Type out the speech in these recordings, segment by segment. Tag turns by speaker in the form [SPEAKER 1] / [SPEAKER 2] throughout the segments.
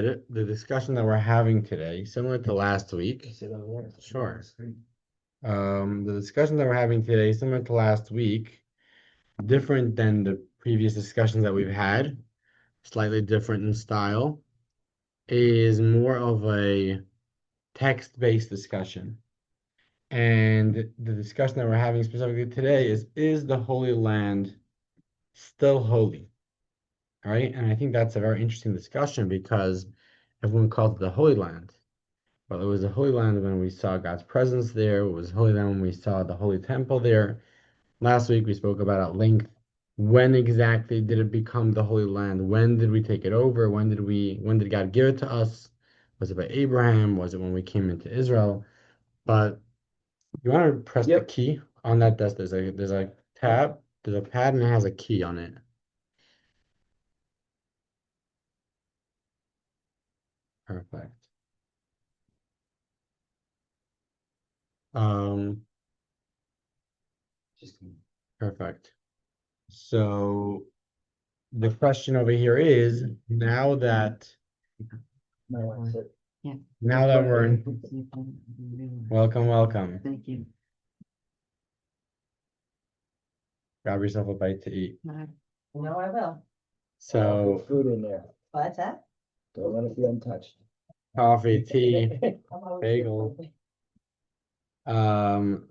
[SPEAKER 1] the discussion that we're having today, similar to last week. Sure. The discussion that we're having today, similar to last week, different than the previous discussions that we've had, slightly different in style, is more of a text-based discussion. And the discussion that we're having specifically today is the Holy Land still holy? All right. And I think that's a very interesting discussion because everyone calls it the Holy Land. Well, it was the Holy Land when we saw God's presence there. It was Holy Land when we saw the Holy Temple there. Last week we spoke about at length when exactly did it become the Holy Land? When did we take it over? When did God give it to us? Was it by Abraham? Was it when we came into Israel? But you want to press the key on that desk. There's a tab, there's a pad, and it has a key on it. Perfect. Perfect. So the question over here is now that we're in, welcome.
[SPEAKER 2] Thank you.
[SPEAKER 1] Grab yourself a bite to eat.
[SPEAKER 2] No, I will.
[SPEAKER 1] So
[SPEAKER 3] Food in there.
[SPEAKER 2] What's that?
[SPEAKER 3] Don't let it be untouched.
[SPEAKER 1] coffee, tea, bagel.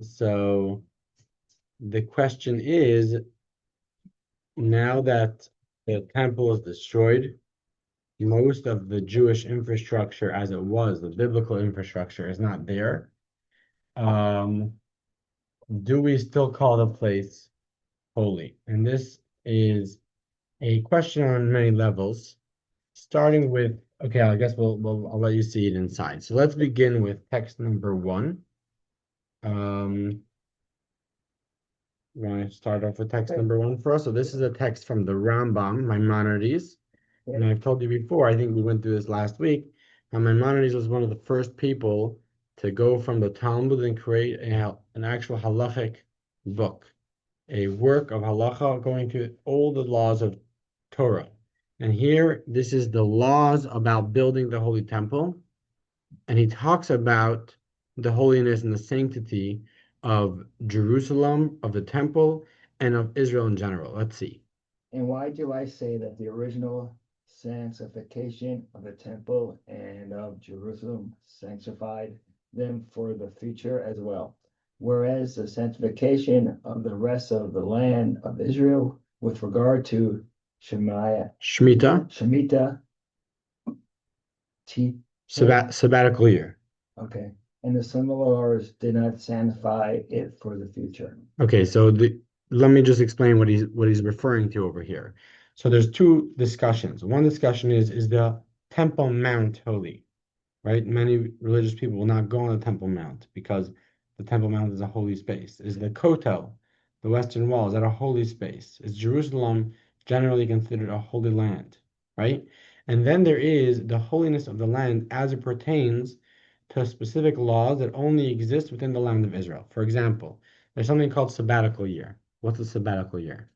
[SPEAKER 1] So the question is, now that the temple is destroyed, most of the Jewish infrastructure as it was, the biblical infrastructure, is not there. Do we still call the place holy? And this is a question on many levels, starting with, okay, I guess I'll let you see it inside. So let's begin with text number 1. We're going to start off with text number 1 for us. So this is a text from the Rambam, Maimonides. And I've told you before, I think we went through this last week, and Maimonides was one of the first people to go from the Talmud and create an actual halachic book, a work of halacha going through all the laws of Torah. And here, this is the laws about building the Holy Temple. And he talks about the holiness and the sanctity of Jerusalem, of the temple, and of Israel in general. Let's see.
[SPEAKER 3] And why do I say that the original sanctification of the temple and of Jerusalem sanctified them for the future as well? Whereas the sanctification of the rest of the land of Israel with regard to
[SPEAKER 1] Shemitah, sabbatical year.
[SPEAKER 3] Okay. And the similar laws did not sanctify it for the future.
[SPEAKER 1] Okay, so let me just explain what he's referring to over here. So there's two discussions. One discussion is the Temple Mount holy, right? Many religious people will not go on the Temple Mount because the Temple Mount is a holy space. Is the Kotel, the Western Wall, is that a holy space? Is Jerusalem generally considered a holy land, right? And then there is the holiness of the land as it pertains to specific laws that only exist within the land of Israel. For example, there's something called sabbatical year. What's a sabbatical year?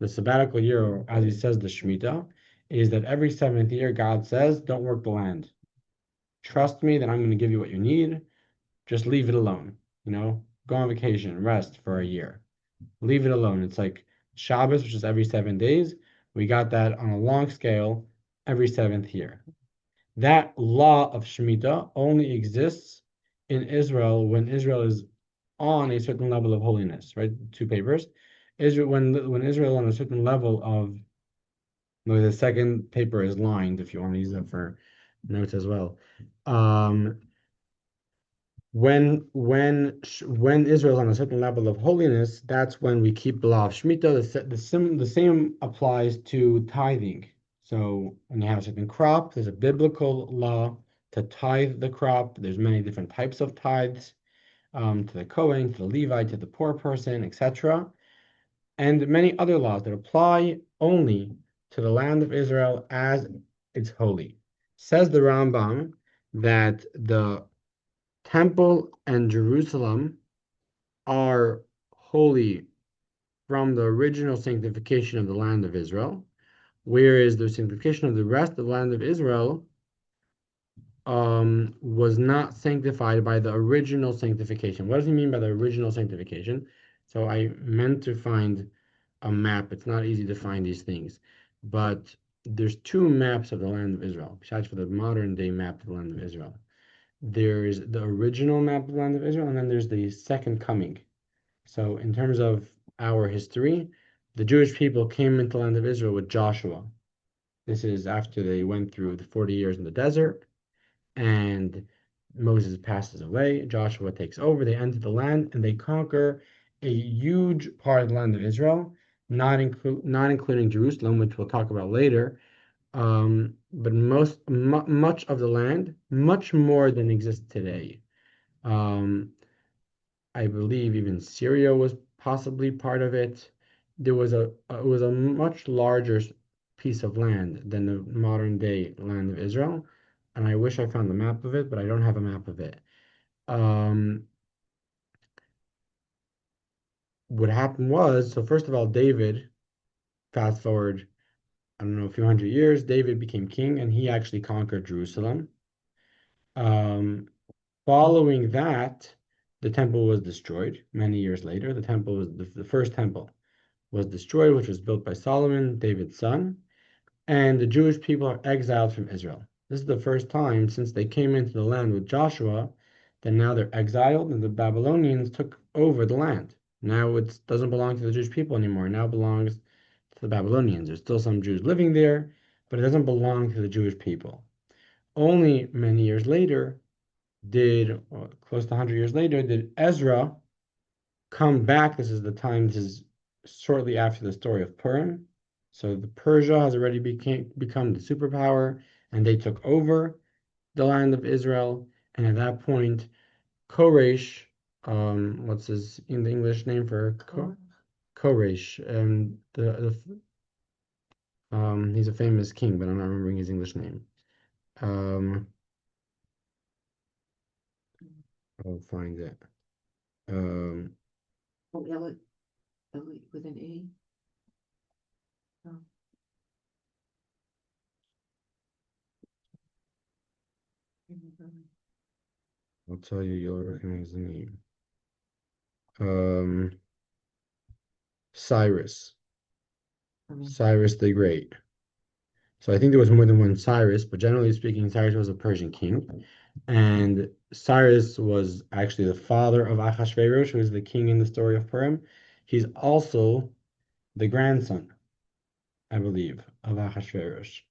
[SPEAKER 1] The sabbatical year, or as he says, the Shemitah, is that every 7th year God says, don't work the land. Trust me that I'm going to give you what you need. Just leave it alone. Go on vacation, rest for a year. Leave it alone. It's like Shabbos, which is every 7 days. We got that on a long scale every 7th year. That law of Shemitah only exists in Israel when Israel is on a certain level of holiness, right? 2 papers. When Israel on a certain level of, the second paper is lined if you want to use it for notes as well. When Israel is on a certain level of holiness, that's when we keep the law of Shemitah. The same applies to tithing. So when you have a certain crop, there's a biblical law to tithe the crop. There's many different types of tithes, to the Kohen, to the Levite, to the poor person, etc. And many other laws that apply only to the land of Israel as it's holy. Says the Rambam that the Temple and Jerusalem are holy from the original sanctification of the land of Israel, whereas the sanctification of the rest of the land of Israel was not sanctified by the original sanctification. What does he mean by the original sanctification? So I meant to find a map. It's not easy to find these things, but there's two maps of the land of Israel, besides for the modern day map of the land of Israel. There's the original map of the land of Israel, and then there's the second coming. So in terms of our history, the Jewish people came into the land of Israel with Joshua. This is after they went through the 40 years in the desert, and Moses passes away. Joshua takes over. They enter the land, and they conquer a huge part of the land of Israel, not including Jerusalem, which we'll talk about later. But much of the land, much more than exists today. Um, I believe even Syria was possibly part of it. There was it was a much larger piece of land than the modern day land of Israel, and I wish I found the map of it, but I don't have a map of it. Um, what happened was, so first of all, David, fast forward, I don't know, a few hundred years, David became king, and he actually conquered Jerusalem. Um, Following that, the temple was destroyed many years later. The temple was the first temple was destroyed, which was built by Solomon, David's son, and the Jewish people are exiled from Israel. This is the first time since they came into the land with Joshua that now they're exiled and the Babylonians took over the land. Now it doesn't belong to the Jewish people anymore. It now belongs to the Babylonians. There's still some Jews living there, but it doesn't belong to the Jewish people. Only many years later close to 100 years later, did Ezra come back. This is shortly after the story of Purim. So the Persia has already become the superpower, and they took over the land of Israel. And at that point, Koresh, what's his in the English name for Koresh, and he's a famous king, but I'm not remembering his English name. I'll find it. Um,
[SPEAKER 2] Oh, Elliot with an E. Oh.
[SPEAKER 1] I'll tell you, you'll recognize the name. Um, Cyrus, Cyrus the Great. So I think there was more than one Cyrus, but generally speaking, Cyrus was a Persian king. And Cyrus was actually the father of Ahasuerus, who is the king in the story of Purim. He's also the grandson, I believe, of Ahasuerus,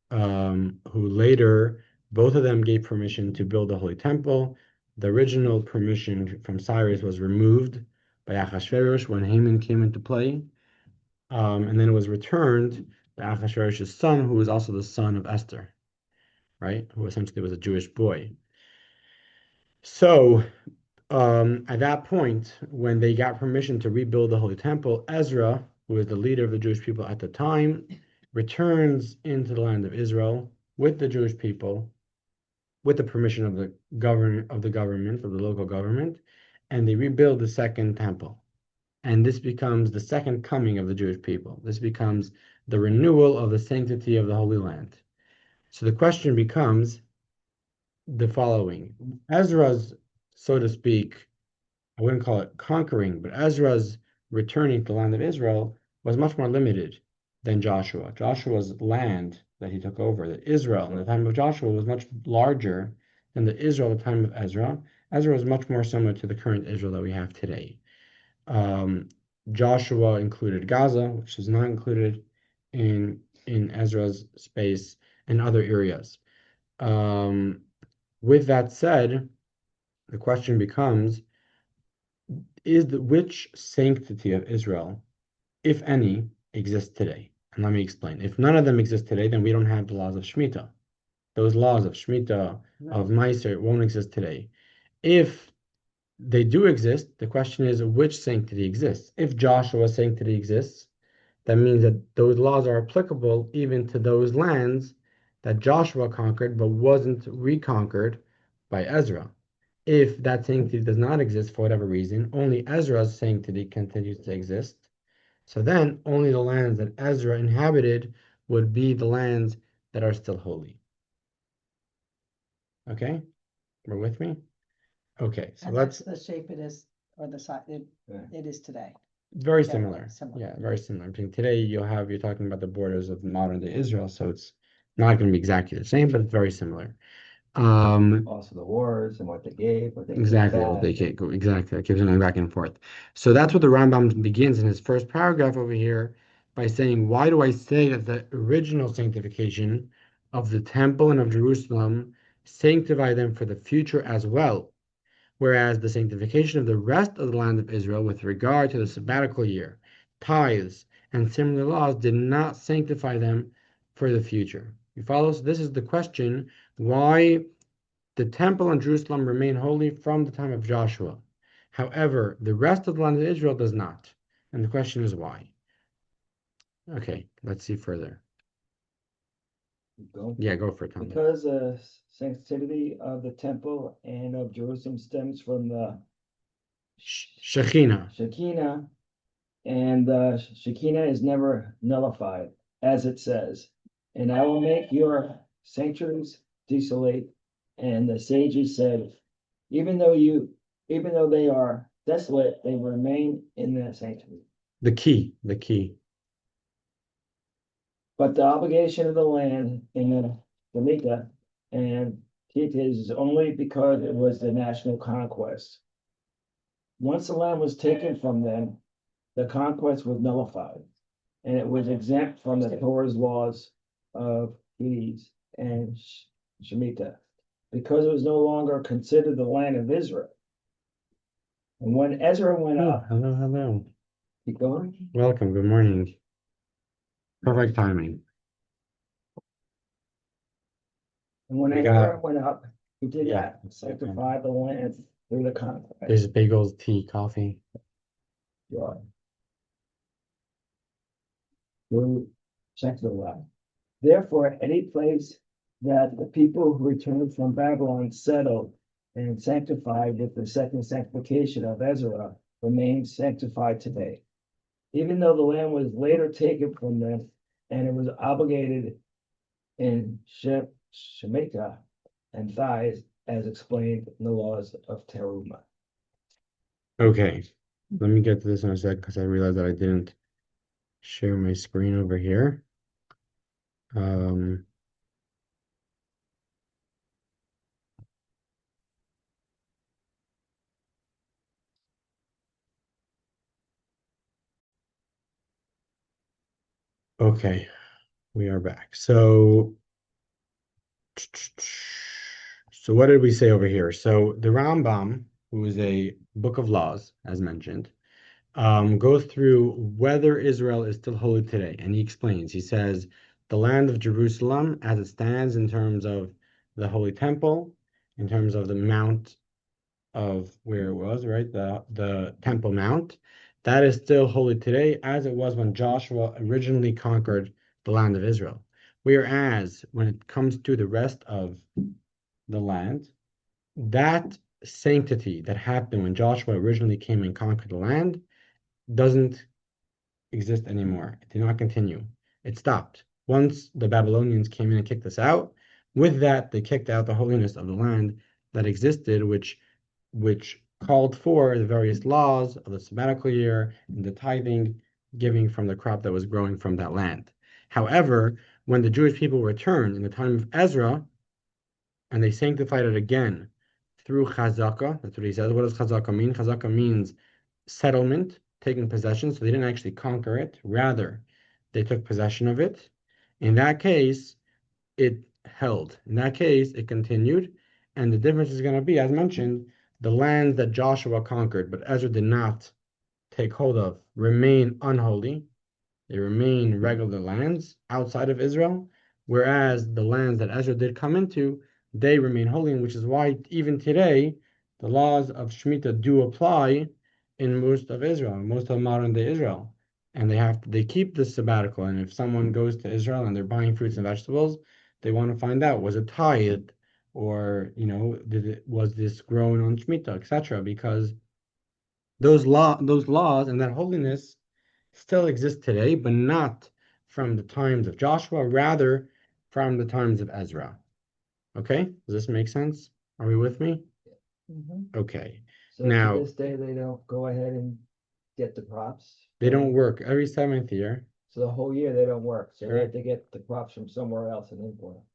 [SPEAKER 1] who later, both of them gave permission to build the Holy Temple. The original permission from Cyrus was removed by Ahasuerus when Haman came into play. And then it was returned by Ahasuerus' son, who was also the son of Esther, right? Who essentially was a Jewish boy. So at that point, when they got permission to rebuild the Holy Temple, Ezra, who was the leader of the Jewish people at the time, returns into the land of Israel with the Jewish people, with the permission of the government of the local government, and they rebuild the second temple. And this becomes the second coming of the Jewish people. This becomes the renewal of the sanctity of the Holy Land. So the question becomes the following. Ezra's, so to speak, I wouldn't call it conquering, but Ezra's returning to the land of Israel was much more limited than Joshua. Joshua's land that he took over, the Israel in the time of Joshua, was much larger than the Israel at the time of Ezra. Ezra was much more similar to the current Israel that we have today. Joshua included Gaza, which is not included in Ezra's space and other areas. With that said, the question becomes, which sanctity of Israel, if any, exists today? And let me explain. If none of them exist today, then we don't have the laws of Shemitah. Those laws of Shemitah, of Meiser, won't exist today. If they do exist, the question is which sanctity exists. If Joshua's sanctity exists, that means that those laws are applicable even to those lands that Joshua conquered but wasn't reconquered by Ezra. If that sanctity does not exist for whatever reason, only Ezra's sanctity continues to exist. So then only the lands that Ezra inhabited would be the lands that are still holy. Okay, we're with me? Okay, so
[SPEAKER 4] And
[SPEAKER 1] let's,
[SPEAKER 4] that's the shape it is, or the size
[SPEAKER 3] Yeah.
[SPEAKER 4] it is today.
[SPEAKER 1] very
[SPEAKER 4] Yeah,
[SPEAKER 1] similar.
[SPEAKER 4] similar.
[SPEAKER 1] Yeah, very similar. I think today you're talking about the borders of modern day Israel, so it's not going to be exactly the same, but it's very similar.
[SPEAKER 3] Also the wars and what they gave, what they gave
[SPEAKER 1] Exactly what
[SPEAKER 3] back.
[SPEAKER 1] they can't go exactly. That keeps going back and forth. So that's what the Rambam begins in his first paragraph over here by saying, why do I say that the original sanctification of the temple and of Jerusalem sanctify them for the future as well, whereas the sanctification of the rest of the land of Israel with regard to the sabbatical year, tithes, and similar laws did not sanctify them for the future. You follow? So this is the question, why the temple in Jerusalem remained holy from the time of Joshua. However, the rest of the land of Israel does not. And the question is why? Okay, let's see further.
[SPEAKER 3] Go.
[SPEAKER 1] Yeah, go for it, Tommy.
[SPEAKER 3] Because the sanctity of the temple and of Jerusalem stems from the
[SPEAKER 1] Shechinah.
[SPEAKER 3] Shechinah, and the Shechinah is never nullified, as it says. And I will make your sanctuaries desolate. And the sages said, even though they are desolate, they remain in the sanctuary.
[SPEAKER 1] The key.
[SPEAKER 3] But the obligation of the land in the Shemitah and tithes is only because it was the national conquest. Once the land was taken from them, the conquest was nullified, and it was exempt from the Torah's laws of tithes and Shemitah, because it was no longer considered the land of Israel. And when Ezra went
[SPEAKER 1] Oh,
[SPEAKER 3] up,
[SPEAKER 1] hello.
[SPEAKER 3] keep going.
[SPEAKER 1] Welcome, good morning. Perfect timing.
[SPEAKER 3] And when
[SPEAKER 1] We
[SPEAKER 3] Ezra
[SPEAKER 1] got-
[SPEAKER 3] went up, he did
[SPEAKER 1] Yeah.
[SPEAKER 3] that, sanctify the land through the conquest.
[SPEAKER 1] There's bagels, tea, coffee.
[SPEAKER 3] Yeah. Through sanctify. Therefore, any place that the people who returned from Babylon settled and sanctified with the second sanctification of Ezra remains sanctified today. Even though the land was later taken from them and it was obligated in Shemitah and tithes as explained in the laws of Teruma.
[SPEAKER 1] Okay, let me get to this in a sec because I realized that I didn't share my screen over here. Okay, we are back. So what did we say over here? So the Rambam, who is a book of laws, as mentioned, goes through whether Israel is still holy today. And he explains, he says, the land of Jerusalem, as it stands in terms of the Holy Temple, in terms of the Mount of where it was, right? The Temple Mount, that is still holy today, as it was when Joshua originally conquered the land of Israel. Whereas when it comes to the rest of the land, that sanctity that happened when Joshua originally came and conquered the land doesn't exist anymore. It did not continue. It stopped. Once the Babylonians came in and kicked us out, with that they kicked out the holiness of the land that existed, which called for the various laws of the sabbatical year and the tithing, giving from the crop that was growing from that land. However, when the Jewish people returned in the time of Ezra, and they sanctified it again through chazakah, that's what he says. What does chazakah mean? Chazakah means settlement, taking possession. So they didn't actually conquer it, rather, they took possession of it. In that case, it held. In that case, it continued. And the difference is going to be, as mentioned, the lands that Joshua conquered, but Ezra did not take hold of, remain unholy. They remain regular lands outside of Israel, whereas the lands that Ezra did come into, they remain holy, which is why even today the laws of Shemitah do apply in most of Israel, most of modern day Israel. And they keep the sabbatical. And if someone goes to Israel and they're buying fruits and vegetables, they want to find out, was it tithed, or was this grown on Shemitah, etc. Because those laws and that holiness still exist today, but not from the times of Joshua, rather from the times of Ezra. Okay, does this make sense? Are we with me?
[SPEAKER 2] Mhm.
[SPEAKER 1] Okay,
[SPEAKER 3] So
[SPEAKER 1] now
[SPEAKER 3] to this day, they don't go ahead and get the crops.
[SPEAKER 1] they don't work every 7th year.
[SPEAKER 3] So the whole year they don't work, so they have
[SPEAKER 1] Correct.
[SPEAKER 3] to get the crops from somewhere else and import them.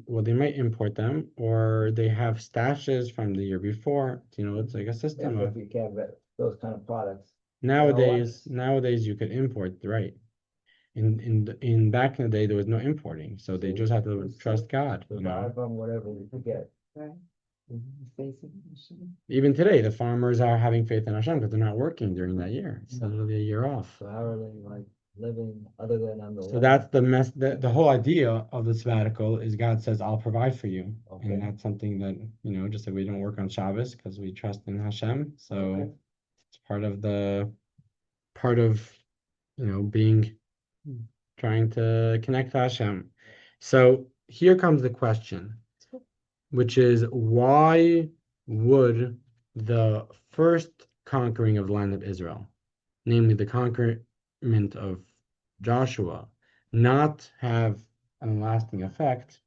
[SPEAKER 1] Well, they might import them, or they have stashes from the year before. You know, it's like a
[SPEAKER 3] Yeah,
[SPEAKER 1] system
[SPEAKER 3] if
[SPEAKER 1] of
[SPEAKER 3] you can get those kind of products.
[SPEAKER 1] nowadays.
[SPEAKER 3] Otherwise-
[SPEAKER 1] Nowadays, you could import, right? In back in the day, there was no importing, so they just had to trust God. You know,
[SPEAKER 3] Survive on whatever you can get.
[SPEAKER 2] Right. Facing machine.
[SPEAKER 1] even today, the farmers are having faith in Hashem because they're not working during that year. It's literally a year off.
[SPEAKER 3] So how are they like living other than on the
[SPEAKER 1] So
[SPEAKER 3] land?
[SPEAKER 1] that's the mess. The whole idea of the sabbatical is God says, "I'll provide for you,"
[SPEAKER 3] Okay.
[SPEAKER 1] and that's something that just like we don't work on Shabbos because we trust in Hashem. So
[SPEAKER 3] Okay.
[SPEAKER 1] it's part of being trying to connect to Hashem. So here comes the question, which is why would the first conquering of the land of Israel, namely the conquerment of Joshua, not have a lasting effect,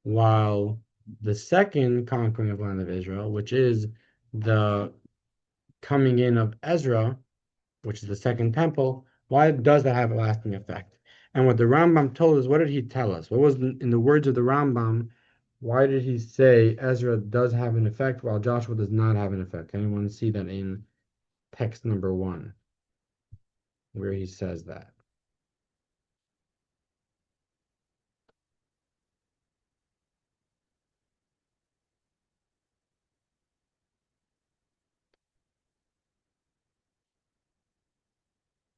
[SPEAKER 1] while the second conquering of the land of Israel, which is the coming in of Ezra, which is the second temple, why does that have a lasting effect? And what the Rambam told us, what did he tell us? What was in the words of the Rambam? Why did he say Ezra does have an effect while Joshua does not have an effect? Anyone see that in text number 1, where he says that?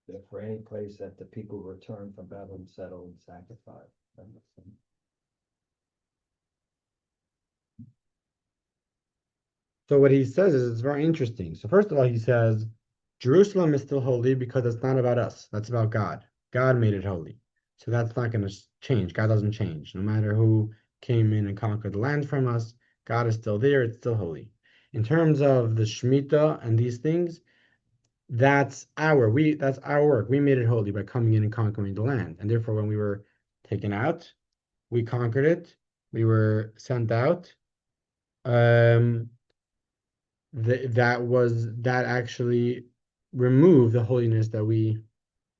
[SPEAKER 3] That for any place that the people return from Babylon settle and sanctify. That makes sense.
[SPEAKER 1] So what he says is it's very interesting. So first of all, he says Jerusalem is still holy because it's not about us. That's about God. God made it holy. So that's not going to change. God doesn't change. No matter who came in and conquered the land from us, God is still there. It's still holy. In terms of the Shemitah and these things, that's our work. We made it holy by coming in and conquering the land. And therefore, when we were taken out, we conquered it. We were sent out. Um, that actually removed the holiness that we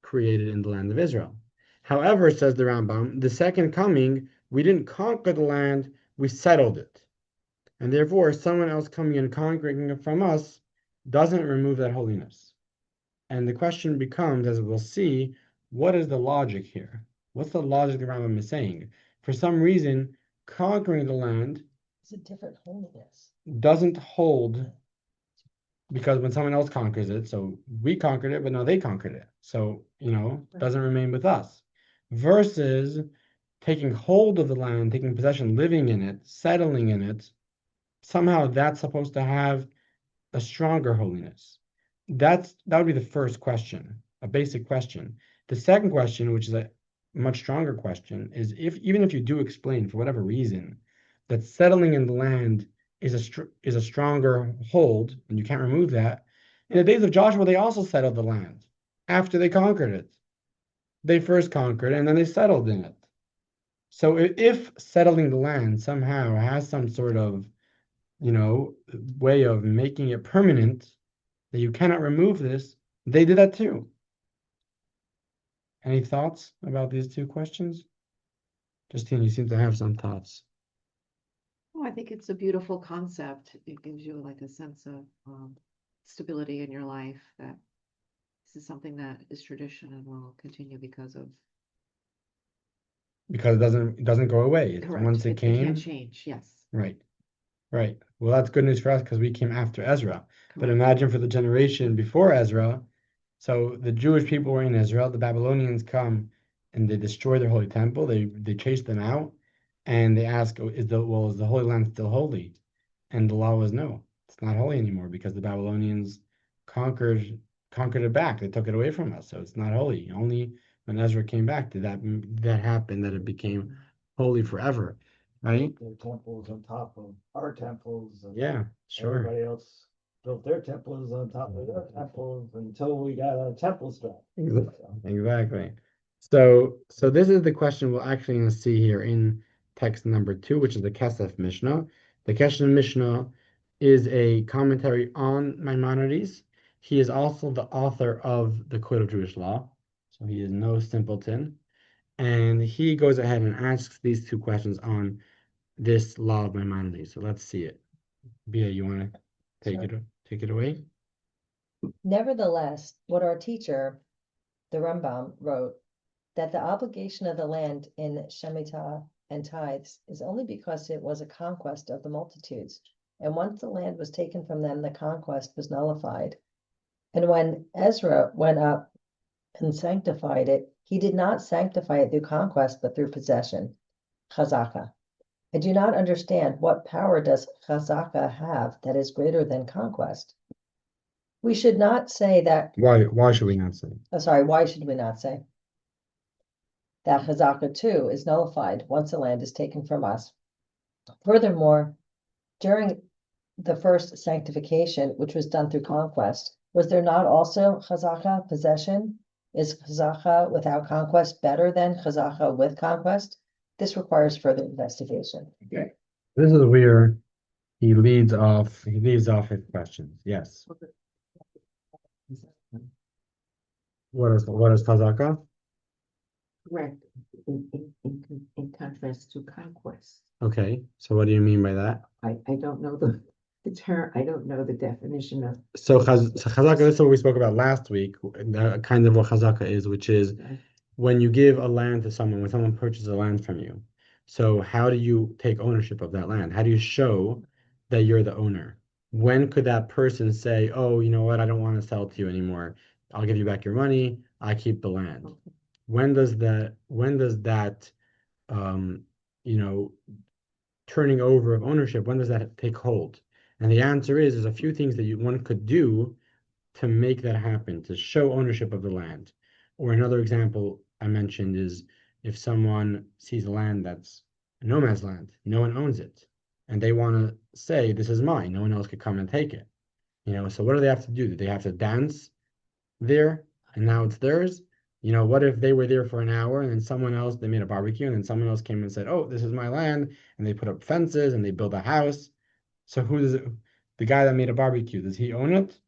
[SPEAKER 1] created in the land of Israel. However, says the Rambam, the second coming, we didn't conquer the land, we settled it. And therefore, someone else coming and conquering it from us doesn't remove that holiness. And the question becomes, as we'll see, what is the logic here? What's the logic the Rambam is saying? For some reason, conquering the land
[SPEAKER 4] It's a different holiness.
[SPEAKER 1] doesn't hold because when someone else conquers it, so we conquered it, but now they conquered it. So, doesn't remain with us. Versus taking hold of the land, taking possession, living in it, settling in it, somehow that's supposed to have a stronger holiness. That would be the first question, a basic question. The second question, which is a much stronger question, is even if you do explain for whatever reason that settling in the land is a stronger hold, and you can't remove that. In the days of Joshua, they also settled the land after they conquered it. They first conquered and then they settled in it. So if settling the land somehow has some sort of, way of making it permanent, that you cannot remove this, they did that too. Any thoughts about these two questions? Justine, you seem to have some thoughts.
[SPEAKER 2] Oh, I think it's a beautiful concept. It gives you like a sense of stability in your life, that this is something that is tradition and will continue because of.
[SPEAKER 1] Because it doesn't go away.
[SPEAKER 2] Correct.
[SPEAKER 1] Once it
[SPEAKER 2] It
[SPEAKER 1] came,
[SPEAKER 2] can't change. Yes.
[SPEAKER 1] right. Right. Well, that's good news for us because we came after Ezra. But
[SPEAKER 2] Correct.
[SPEAKER 1] imagine for the generation before Ezra. So the Jewish people were in Israel. The Babylonians come and they destroy their holy temple. They chase them out, and they ask, is the Holy Land still holy? And the law was no, it's not holy anymore because the Babylonians conquered it back. They took it away from us, so it's not holy. Only when Ezra came back did that happen, that it became holy forever. Right?
[SPEAKER 3] Their temples on top of our temples. And
[SPEAKER 1] Yeah, sure.
[SPEAKER 3] everybody else built their temples on top of their temples until we got a temple stuff.
[SPEAKER 1] Exactly. So this is the question we'll actually see here in text number 2, which is the Kesef Mishnah. The Kesef Mishnah is a commentary on Maimonides. He is also the author of the Code of Jewish Law, so he is no simpleton. And he goes ahead and asks these two questions on this law of Maimonides. So let's see it. Bia, you want to take it away?
[SPEAKER 4] Nevertheless, what our teacher, the Rambam, wrote, that the obligation of the land in Shemitah and tithes is only because it was a conquest of the multitudes. And once the land was taken from them, the conquest was nullified. And when Ezra went up and sanctified it, he did not sanctify it through conquest, but through possession, chazaka. I do not understand what power does chazaka have that is greater than conquest. We should not say that.
[SPEAKER 1] Why should we not say?
[SPEAKER 4] Why should we not say that chazaka too is nullified once the land is taken from us? Furthermore, during the first sanctification, which was done through conquest, was there not also chazaka, possession? Is chazaka without conquest better than chazaka with conquest? This requires further investigation.
[SPEAKER 1] Okay. This is where he leads off his questions. Yes. What is chazaka?
[SPEAKER 2] Correct. In contrast to conquest.
[SPEAKER 1] Okay, so what do you mean by that?
[SPEAKER 2] I don't know the term, I don't know the definition of.
[SPEAKER 1] So chazaka, this is what we spoke about last week, kind of what chazaka is, which is when you give a land to someone, when someone purchases a land from you. So how do you take ownership of that land? How do you show that you're the owner? When could that person say, oh, you know what, I don't want to sell to you anymore. I'll give you back your money. I keep the land. Okay. When does that turning over of ownership, when does that take hold? And the answer is there's a few things that one could do to make that happen, to show ownership of the land. Or another example I mentioned is if someone sees a land that's a no man's land, no one owns it, and they want to say, this is mine, no one else could come and take it. So what do they have to do? Do they have to dance there and now it's theirs? What if they were there for an hour and then someone else, they made a barbecue and then someone else came and said, oh, this is my land, and they put up fences and they built a house. So the guy that made a barbecue, does he own it?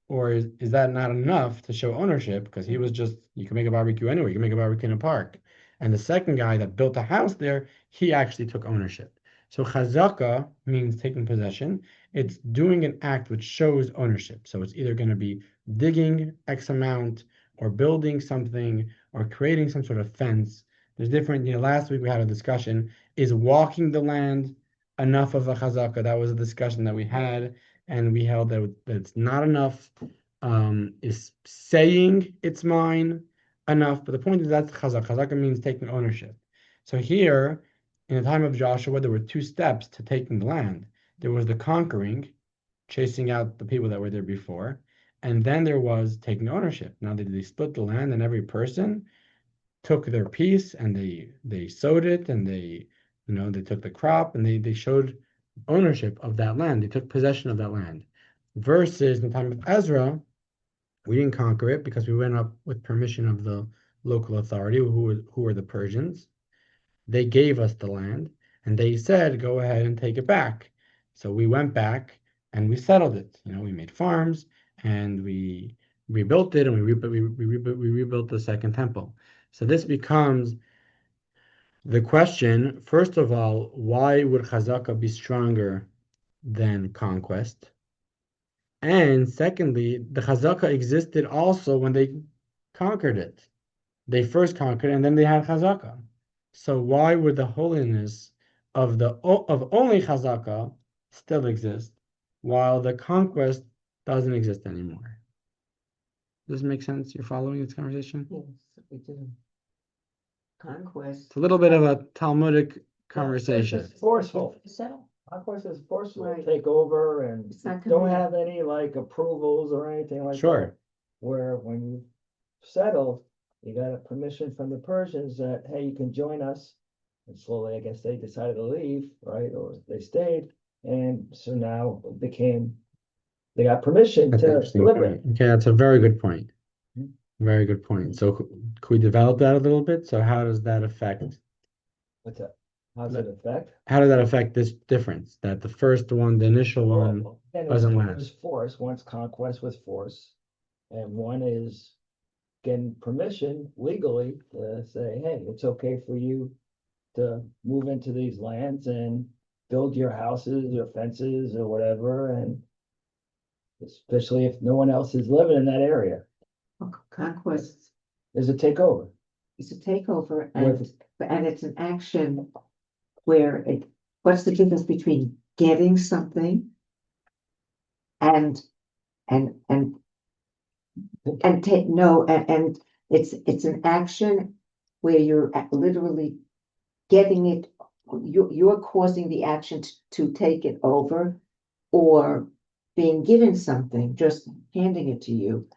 [SPEAKER 1] Or is that not enough to show ownership? Because he was you can make a barbecue anywhere. You can make a barbecue in a park. And the second guy that built a house there, he actually took ownership. So chazaka means taking possession. It's doing an act which shows ownership. So it's either going to be digging X amount or building something or creating some sort of fence. There's different, last week we had a discussion, is walking the land enough of a chazaka? That was a discussion that we had, and we held that it's not enough. Is saying it's mine enough? But the point is that's chazaka. Chazaka means taking ownership. So here, in the time of Joshua, there were two steps to taking the land. There was the conquering, chasing out the people that were there before, and then there was taking ownership. Now they split the land, and every person took their piece, and they sowed it, and they took the crop, and they showed ownership of that land. They took possession of that land. Versus in the time of Ezra, we didn't conquer it because we went up with permission of the local authority, who were the Persians. They gave us the land, and they said, go ahead and take it back. So we went back and we settled it. We made farms and we rebuilt it, and we rebuilt the second temple. So this becomes the question, first of all, why would chazaka be stronger than conquest? And secondly, the chazaka existed also when they conquered it. They first conquered and then they had chazaka. So why would the holiness of only chazaka still exist while the conquest doesn't exist anymore? Does this make sense? You're following this conversation?
[SPEAKER 2] Yes, we do. Conquest.
[SPEAKER 1] It's a little bit of a Talmudic conversation.
[SPEAKER 3] It's forceful.
[SPEAKER 2] Settle.
[SPEAKER 3] Conquest is forceful.
[SPEAKER 2] Right.
[SPEAKER 3] Take over and
[SPEAKER 2] It's not
[SPEAKER 3] don't
[SPEAKER 2] committed.
[SPEAKER 3] have any approvals or anything like that.
[SPEAKER 1] Sure.
[SPEAKER 3] Where when you settle, you got a permission from the Persians that, hey, you can join us. And slowly, I guess they decided to leave, right? Or they stayed. And so now they got permission
[SPEAKER 1] That's
[SPEAKER 3] to
[SPEAKER 1] interesting
[SPEAKER 3] liberate.
[SPEAKER 1] point. Okay, that's a very good point.
[SPEAKER 3] Mhm.
[SPEAKER 1] Very good point. So could we develop that a little bit? So how does that affect
[SPEAKER 3] What's that? How's it affect?
[SPEAKER 1] How does that affect this difference? That the first one, the initial one,
[SPEAKER 3] Well, then
[SPEAKER 1] doesn't
[SPEAKER 3] there's
[SPEAKER 1] last.
[SPEAKER 3] force, one's conquest with force, and one is getting permission legally to say, hey, it's okay for you to move into these lands and build your houses or fences or whatever, and especially if no one else is living in that area,
[SPEAKER 2] Conquest
[SPEAKER 3] there's a takeover.
[SPEAKER 2] is a takeover
[SPEAKER 3] With-
[SPEAKER 2] and it's an action where what's the difference between getting something and and and take no and it's an action where you're literally getting it, you're causing the action to take it over, or being given something, just handing it to you.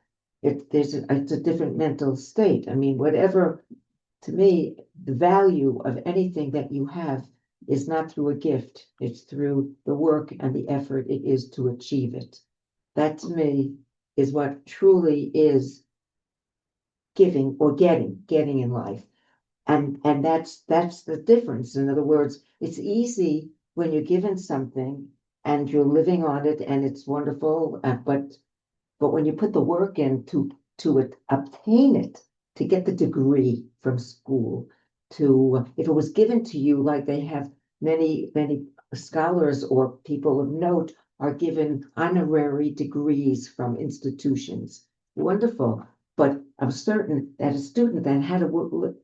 [SPEAKER 2] It's a different mental state. I mean, whatever, to me, the value of anything that you have is not through a gift, it's through the work and the effort it is to achieve it. That to me is what truly is giving or getting in life. And that's the difference. In other words, it's easy when you're given something and you're living on it and it's wonderful, but when you put the work in to obtain it, to get the degree from school, to if it was given to you, like they have many scholars or people of note are given honorary degrees from institutions. Wonderful, but I'm certain that a student that had to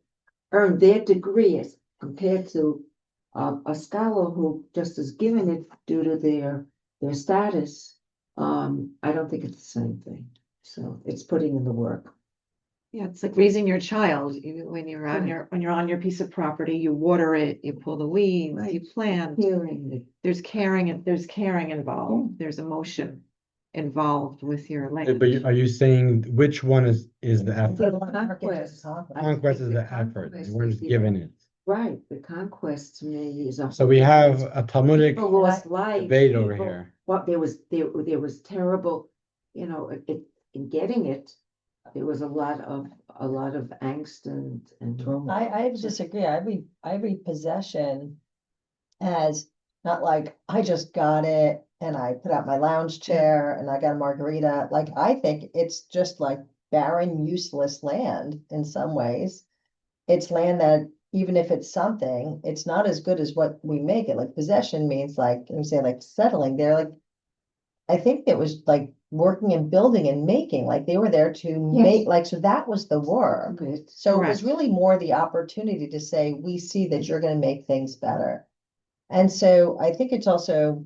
[SPEAKER 2] earn their degree as compared to a scholar who just is given it due to their status. I don't think it's the same thing. So it's putting in the work.
[SPEAKER 5] Yeah, it's like raising your child. When you're on
[SPEAKER 2] Right.
[SPEAKER 5] when you're on your piece of property, you water it, you pull the weeds,
[SPEAKER 2] Right.
[SPEAKER 5] you plant.
[SPEAKER 2] Hearing it.
[SPEAKER 5] There's caring involved. There's emotion involved with your land.
[SPEAKER 1] But are you saying which one is the
[SPEAKER 4] I feel
[SPEAKER 1] effort?
[SPEAKER 4] like work is
[SPEAKER 2] Conquest.
[SPEAKER 4] conquest.
[SPEAKER 1] Conquest
[SPEAKER 2] think
[SPEAKER 1] is
[SPEAKER 2] the
[SPEAKER 1] the effort.
[SPEAKER 2] conquest
[SPEAKER 1] We're
[SPEAKER 2] is
[SPEAKER 1] just
[SPEAKER 2] the-
[SPEAKER 1] given it.
[SPEAKER 2] Right, the conquest to me is a.
[SPEAKER 1] So we have a Talmudic
[SPEAKER 2] People lost lives.
[SPEAKER 1] debate over
[SPEAKER 2] people-
[SPEAKER 1] here.
[SPEAKER 2] What there was terrible, in getting it, there was a lot of angst and.
[SPEAKER 3] Turmoil.
[SPEAKER 4] I disagree. I read possession as not like I just got it and I put out my lounge chair and I got a margarita. Like I think it's just like barren, useless land in some ways. It's land that even if it's something, it's not as good as what we make it. Like possession means like, let me say like settling. They're like, I think it was like working and building and making, like they were there to make, like, so that was the work.
[SPEAKER 2] Right.
[SPEAKER 4] So it was
[SPEAKER 5] Correct.
[SPEAKER 4] really more the opportunity to say, we see that you're gonna make things better. And so I think it's also,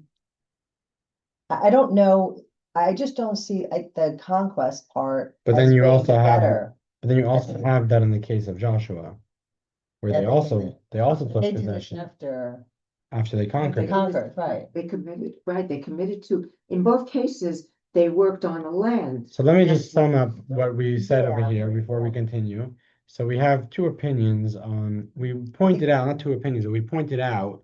[SPEAKER 4] I don't know, I just don't see the conquest part.
[SPEAKER 1] But then
[SPEAKER 4] as
[SPEAKER 1] you
[SPEAKER 4] being
[SPEAKER 1] also have-
[SPEAKER 4] better.
[SPEAKER 1] But then you also have that in the case of Joshua, where
[SPEAKER 4] Yeah,
[SPEAKER 1] they
[SPEAKER 4] they
[SPEAKER 1] also
[SPEAKER 4] did
[SPEAKER 1] took
[SPEAKER 4] They did it
[SPEAKER 1] possession
[SPEAKER 4] after
[SPEAKER 1] after they
[SPEAKER 4] they
[SPEAKER 1] conquered.
[SPEAKER 4] conquered, right?
[SPEAKER 2] They committed to, in both cases, they worked on the land.
[SPEAKER 1] So let me
[SPEAKER 2] Yes,
[SPEAKER 1] just sum up what we said over
[SPEAKER 4] Yeah.
[SPEAKER 1] here before we continue. So we have two opinions on, we pointed out, not two opinions, but we pointed out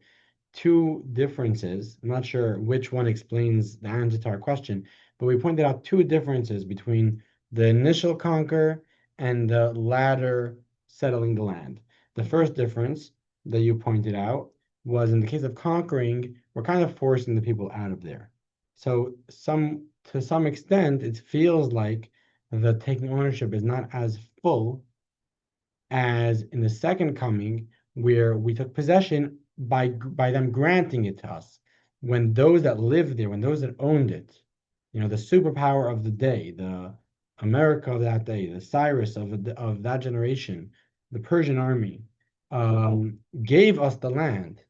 [SPEAKER 1] two differences. I'm not sure which one explains the answer to our question, but we pointed out two differences between the initial conquer and the latter settling the land. The first difference that you pointed out was in the case of conquering, we're kind of forcing the people out of there. So to some extent, it feels like the taking ownership is not as full as in the second coming, where we took possession by them granting it to us. When those that lived there, when those that owned it, the superpower of the day, the America of that day, the Cyrus of that generation, the Persian army, gave us the land,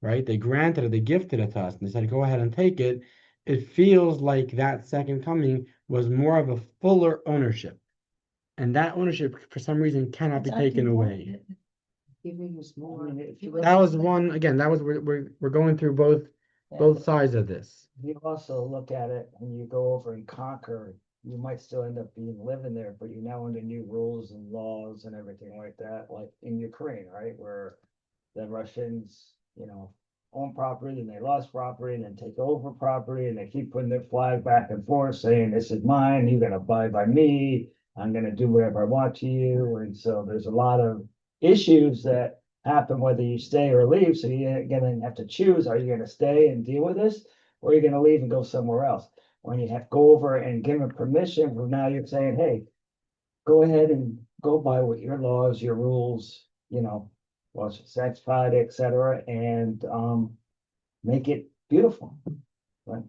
[SPEAKER 1] right? They granted it, they gifted it to us, and they said, go ahead and take it. It feels like that second coming was more of a fuller ownership. And that ownership, for some reason, cannot be taken away.
[SPEAKER 2] Giving was
[SPEAKER 3] I
[SPEAKER 2] more.
[SPEAKER 3] mean, if you
[SPEAKER 1] That was one, again, that was, we're going through both sides of this.
[SPEAKER 3] You also look at it and you go over and conquer, you might still end up being living there, but you're now under new rules and laws and everything like that, like in Ukraine, right? Where the Russians, own property and they lost property and then take over property and they keep putting their flag back and forth saying, this is mine, you're gonna abide by me, I'm gonna do whatever I want to you. And so there's a lot of issues that happen whether you stay or leave. So you're gonna have to choose, are you gonna stay and deal with this? Or are you gonna leave and go somewhere else? When you have to go over and give them permission, well, now you're saying, hey, go ahead and go by what your laws, your rules, was sanctified, etc., and make it beautiful. Right?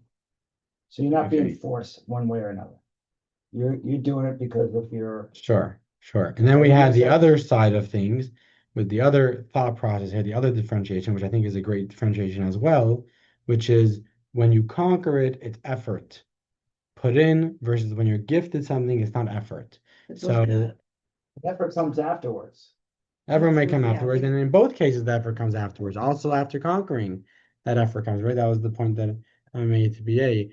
[SPEAKER 3] So you're not being
[SPEAKER 1] Okay.
[SPEAKER 3] forced one way or another. You're doing it because of your
[SPEAKER 1] Sure, sure. And then we had the other side of things with the other thought process here, the other differentiation, which I think is a great differentiation as well, which is when you conquer it, it's effort put in versus when you're gifted something, it's not effort. So
[SPEAKER 3] effort comes afterwards.
[SPEAKER 1] effort may
[SPEAKER 5] That's
[SPEAKER 1] come
[SPEAKER 5] right, yeah,
[SPEAKER 1] afterwards, and in both cases, the effort comes afterwards. Also, after conquering, that effort comes, right? That was the point that I made to BA.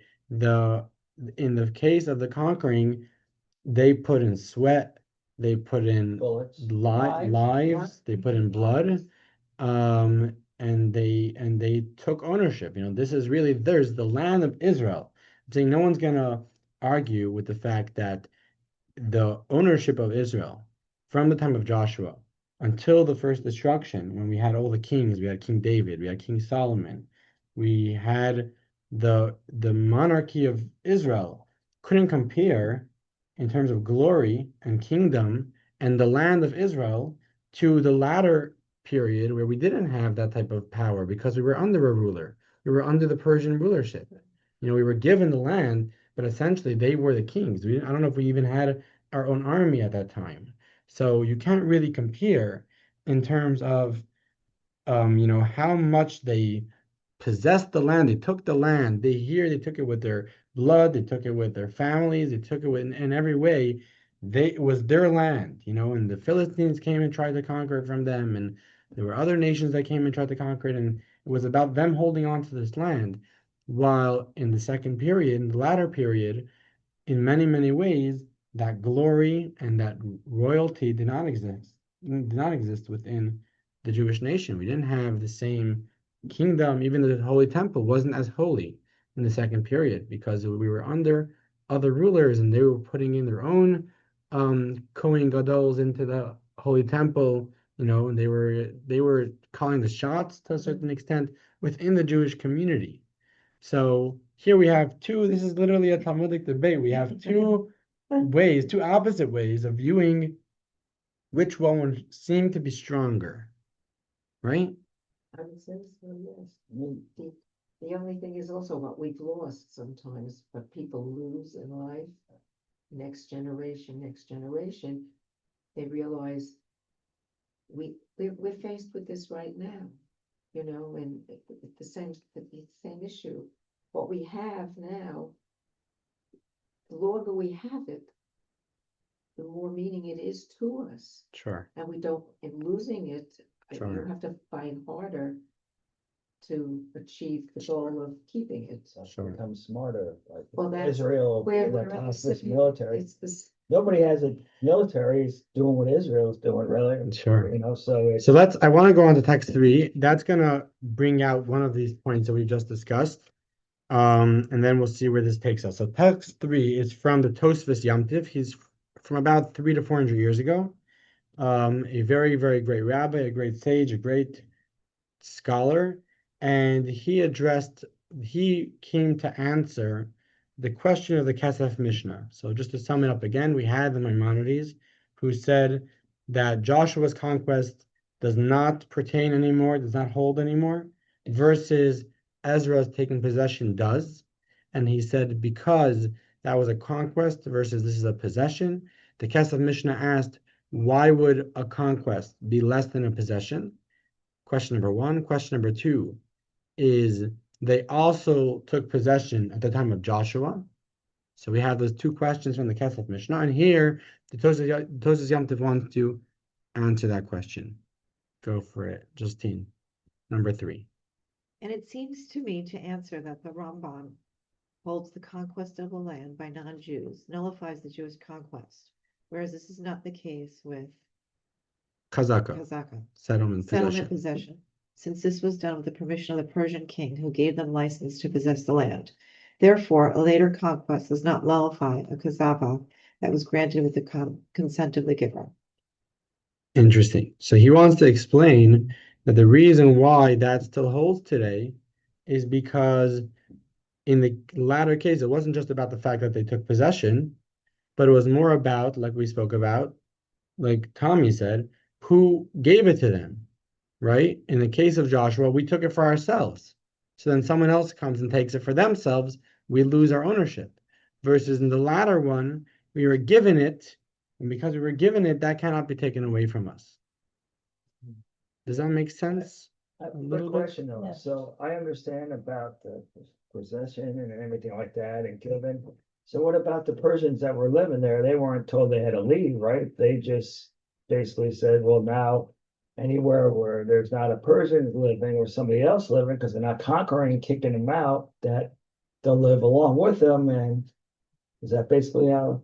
[SPEAKER 1] In the case of the conquering, they put in sweat, they put in
[SPEAKER 3] Bullets.
[SPEAKER 1] lives, they put in blood, and they took ownership. This is really there's the land of Israel. I'm saying no one's gonna argue with the fact that the ownership of Israel from the time of Joshua until the first destruction, when we had all the kings, we had King David, we had King Solomon, we had the monarchy of Israel, couldn't compare in terms of glory and kingdom and the land of Israel to the latter period where we didn't have that type of power because we were under a ruler. We were under the Persian rulership. We were given the land, but essentially they were the kings. I don't know if we even had our own army at that time. So you can't really compare in terms of how much they possessed the land. They took the land. They took it with their blood. They took it with their families. They took it in every way. It was their land, and the Philistines came and tried to conquer it from them, and there were other nations that came and tried to conquer it, and it was about them holding on to this land. While in the second period, in the latter period, in many, many ways, that glory and that royalty did not exist within the Jewish nation. We didn't have the same kingdom. Even the Holy Temple wasn't as holy in the second period because we were under other rulers and they were putting in their own Kohen Gadols into the Holy Temple, and they were calling the shots to a certain extent within the Jewish community. So here we have this is literally a Talmudic debate. We have two opposite ways of viewing which one would seem to be stronger, right?
[SPEAKER 2] I would say so, yes. The only thing is also what we've lost sometimes, what people lose in life, next generation, they realize we're faced with this right now, and the same issue. What we have now, the longer we have it, the more meaning it is to us.
[SPEAKER 1] Sure.
[SPEAKER 2] And losing it,
[SPEAKER 1] Sure.
[SPEAKER 2] you have to find harder to achieve the goal of keeping it.
[SPEAKER 1] Sure.
[SPEAKER 3] Become smarter. Like
[SPEAKER 2] Well, that's
[SPEAKER 3] Israel,
[SPEAKER 2] Where
[SPEAKER 3] in the
[SPEAKER 2] we're at
[SPEAKER 3] past,
[SPEAKER 2] the
[SPEAKER 3] this
[SPEAKER 2] civil-
[SPEAKER 3] military.
[SPEAKER 2] It's this,
[SPEAKER 3] Nobody has a military is doing what Israel is doing, really.
[SPEAKER 1] Sure.
[SPEAKER 3] So it's
[SPEAKER 1] So I want to go on to text 3. That's gonna bring out one of these points that we just discussed. And then we'll see where this takes us. So text 3 is from the Tosfos Yom Tiv. He's from about 300 to 400 years ago. A very, very great rabbi, a great sage, a great scholar, and he came to answer the question of the Kesef Mishnah. So just to sum it up again, we had the Maimonides who said that Joshua's conquest does not pertain anymore, does not hold anymore, versus Ezra's taking possession does. And he said because that was a conquest versus this is a possession, the Kesef Mishnah asked, why would a conquest be less than a possession? Question number 1. Question number 2 is they also took possession at the time of Joshua. So we have those two questions from the Kesef Mishnah. And here, the Tosfos Yom Tov wants to answer that question. Go for it, Justine. Number 3.
[SPEAKER 5] And it seems to me to answer that the Rambam holds the conquest of the land by non-Jews, nullifies the Jewish conquest, whereas this is not the case with
[SPEAKER 1] Kazaka,
[SPEAKER 5] settlement
[SPEAKER 1] possession.
[SPEAKER 5] possession, since this was done with the permission of the Persian king who gave them license to possess the land. Therefore, a later conquest does not nullify a kazava that was granted with the consent of the giver.
[SPEAKER 1] Interesting. So he wants to explain that the reason why that still holds today is because in the latter case, it wasn't just about the fact that they took possession, but it was more about, like we spoke about, like Tommy said, who gave it to them, right? In the case of Joshua, we took it for ourselves. So then someone else comes and takes it for themselves, we lose our ownership. Versus in the latter one, we were given it, and because we were given it, that cannot be taken away from us. Does that make sense?
[SPEAKER 3] A
[SPEAKER 1] little
[SPEAKER 3] quick
[SPEAKER 1] bit?
[SPEAKER 3] question though,
[SPEAKER 4] Yeah.
[SPEAKER 3] so I understand about the possession and everything like that and giving. So what about the Persians that were living there? They weren't told they had to leave, right? They just basically said, well, now anywhere where there's not a Persian living or somebody else living, because they're not conquering and kicking them out, that they'll live along with them. And is that basically how?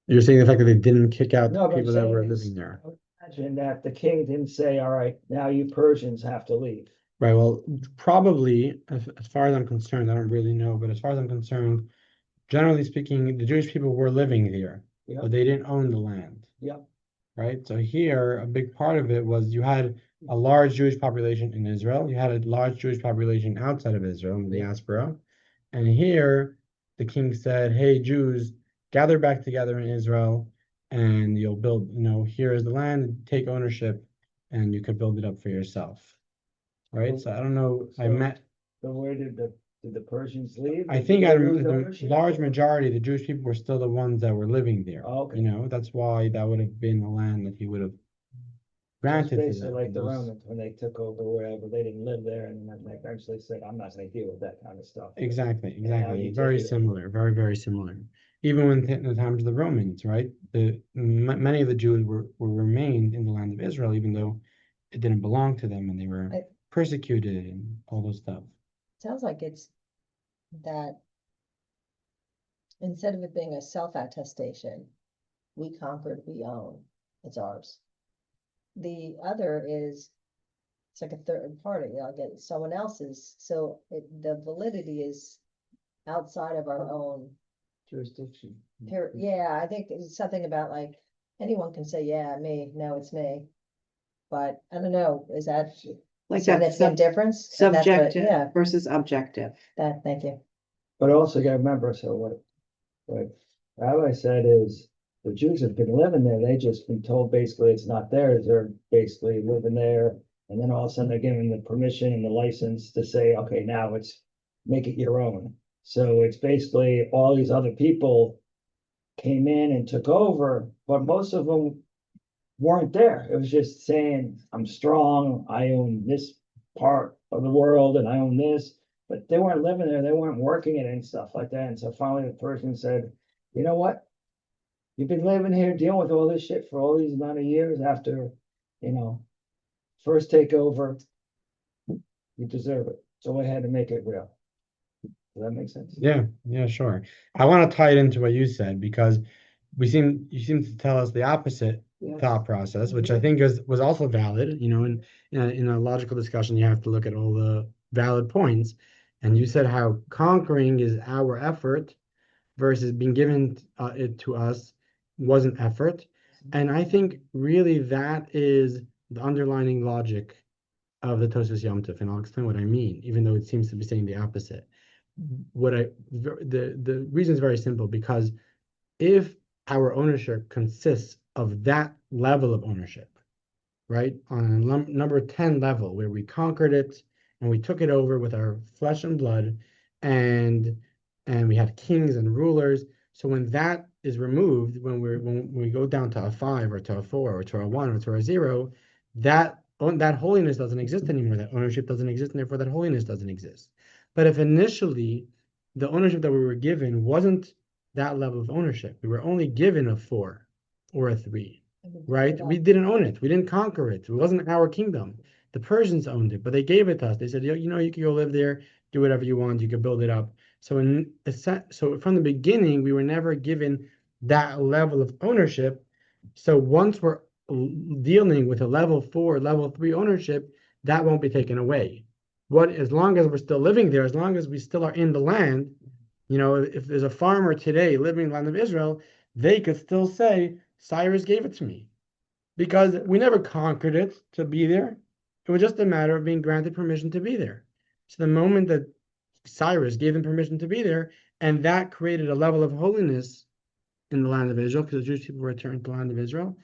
[SPEAKER 1] You're saying the fact that they didn't kick out
[SPEAKER 3] No,
[SPEAKER 1] the
[SPEAKER 3] but I'm
[SPEAKER 1] people that
[SPEAKER 3] saying
[SPEAKER 1] were
[SPEAKER 3] is,
[SPEAKER 1] living there.
[SPEAKER 3] imagine that the king didn't say, all right, now you Persians have to leave.
[SPEAKER 1] Right. Well, probably, as far as I'm concerned, I don't really know, but as far as I'm concerned, generally speaking, the Jewish people were living there,
[SPEAKER 3] Yep.
[SPEAKER 1] but they didn't own the land.
[SPEAKER 3] Yep.
[SPEAKER 1] Right. So here, a big part of it was you had a large Jewish population in Israel. You had a large Jewish population outside of Israel in the diaspora. And here, the king said, hey, Jews, gather back together in Israel and you'll build, here is the land, take ownership, and you could build it up for yourself. Right. So I don't know.
[SPEAKER 3] So where did the Persians leave?
[SPEAKER 1] I
[SPEAKER 3] Did
[SPEAKER 1] think
[SPEAKER 3] they
[SPEAKER 1] at
[SPEAKER 3] lose
[SPEAKER 1] the
[SPEAKER 3] ownership?
[SPEAKER 1] large majority, the Jewish people were still the ones that were living there.
[SPEAKER 3] Oh, okay.
[SPEAKER 1] That's why that would have been the land that he would have
[SPEAKER 3] It's
[SPEAKER 1] granted to
[SPEAKER 3] basically
[SPEAKER 1] them.
[SPEAKER 3] like the Romans, when they took over wherever, they didn't live there, and then they eventually said, I'm not gonna deal with that kind of stuff.
[SPEAKER 1] Exactly,
[SPEAKER 3] And now
[SPEAKER 1] exactly.
[SPEAKER 3] you
[SPEAKER 1] Very
[SPEAKER 3] take it
[SPEAKER 1] similar, very, very similar. Even when in the times of the Romans, right? Many of the Jews were remained in the land of Israel, even though it didn't belong to them and they were
[SPEAKER 4] I-
[SPEAKER 1] persecuted and all those stuff.
[SPEAKER 4] Sounds like it's that instead of it being a self-attestation, we conquered, we own, it's ours. The other is, it's like a third party, I'll get someone else's, so the validity is outside of our own.
[SPEAKER 3] jurisdiction.
[SPEAKER 4] Yeah, I think it's something about like, anyone can say, yeah, me, no, it's me. But I don't know, is that
[SPEAKER 5] Like that
[SPEAKER 4] significant difference? And that's what-
[SPEAKER 5] subjective
[SPEAKER 4] Yeah,
[SPEAKER 5] versus objective.
[SPEAKER 4] thank you.
[SPEAKER 3] But also you gotta remember, so what Rabbi said is, the Jews have been living there, they just been told basically it's not theirs, they're basically living there. And then all of a sudden they're given the permission and the license to say, okay, now make it your own. So it's basically all these other people came in and took over, but most of them weren't there. It was just saying, I'm strong, I own this part of the world and I own this, but they weren't living there, they weren't working it and stuff like that. And so finally the person said, you know what? You've been living here dealing with all this shit for all these amount of years after, first takeover. You deserve it. So I had to make it real. Does that make sense?
[SPEAKER 1] Yeah, yeah, sure. I want to tie it into what you said because you seem to tell us the opposite
[SPEAKER 3] Yes.
[SPEAKER 1] thought process, which I think was also valid. In a logical discussion, you have to look at all the valid points. And you said how conquering is our effort versus being given it to us was an effort. And I think really that is the underlining logic of the Tosas Yom Tov, and I'll explain what I mean, even though it seems to be saying the opposite. The reason is very simple because if our ownership consists of that level of ownership, right, on a number 10 level where we conquered it and we took it over with our flesh and blood, and we had kings and rulers. So when that is removed, when we go down to a 5 or to a 4 or to a 1 or to a 0, that holiness doesn't exist anymore. That ownership doesn't exist, and therefore that holiness doesn't exist. But if initially the ownership that we were given wasn't that level of ownership, we were only given a 4 or a 3, right? We didn't own it. We didn't conquer it. It wasn't our kingdom. The Persians owned it, but they gave it to us. They said, you can go live there, do whatever you want. You can build it up. So from the beginning, we were never given that level of ownership. So once we're dealing with a level 4, level 3 ownership, that won't be taken away. As long as we're still living there, as long as we still are in the land, if there's a farmer today living in the land of Israel, they could still say, Cyrus gave it to me. because we never conquered it to be there. It was just a matter of being granted permission to be there. So the moment that Cyrus gave them permission to be there, and that created a level of holiness in the land of Israel, because the Jewish people returned to the land of Israel,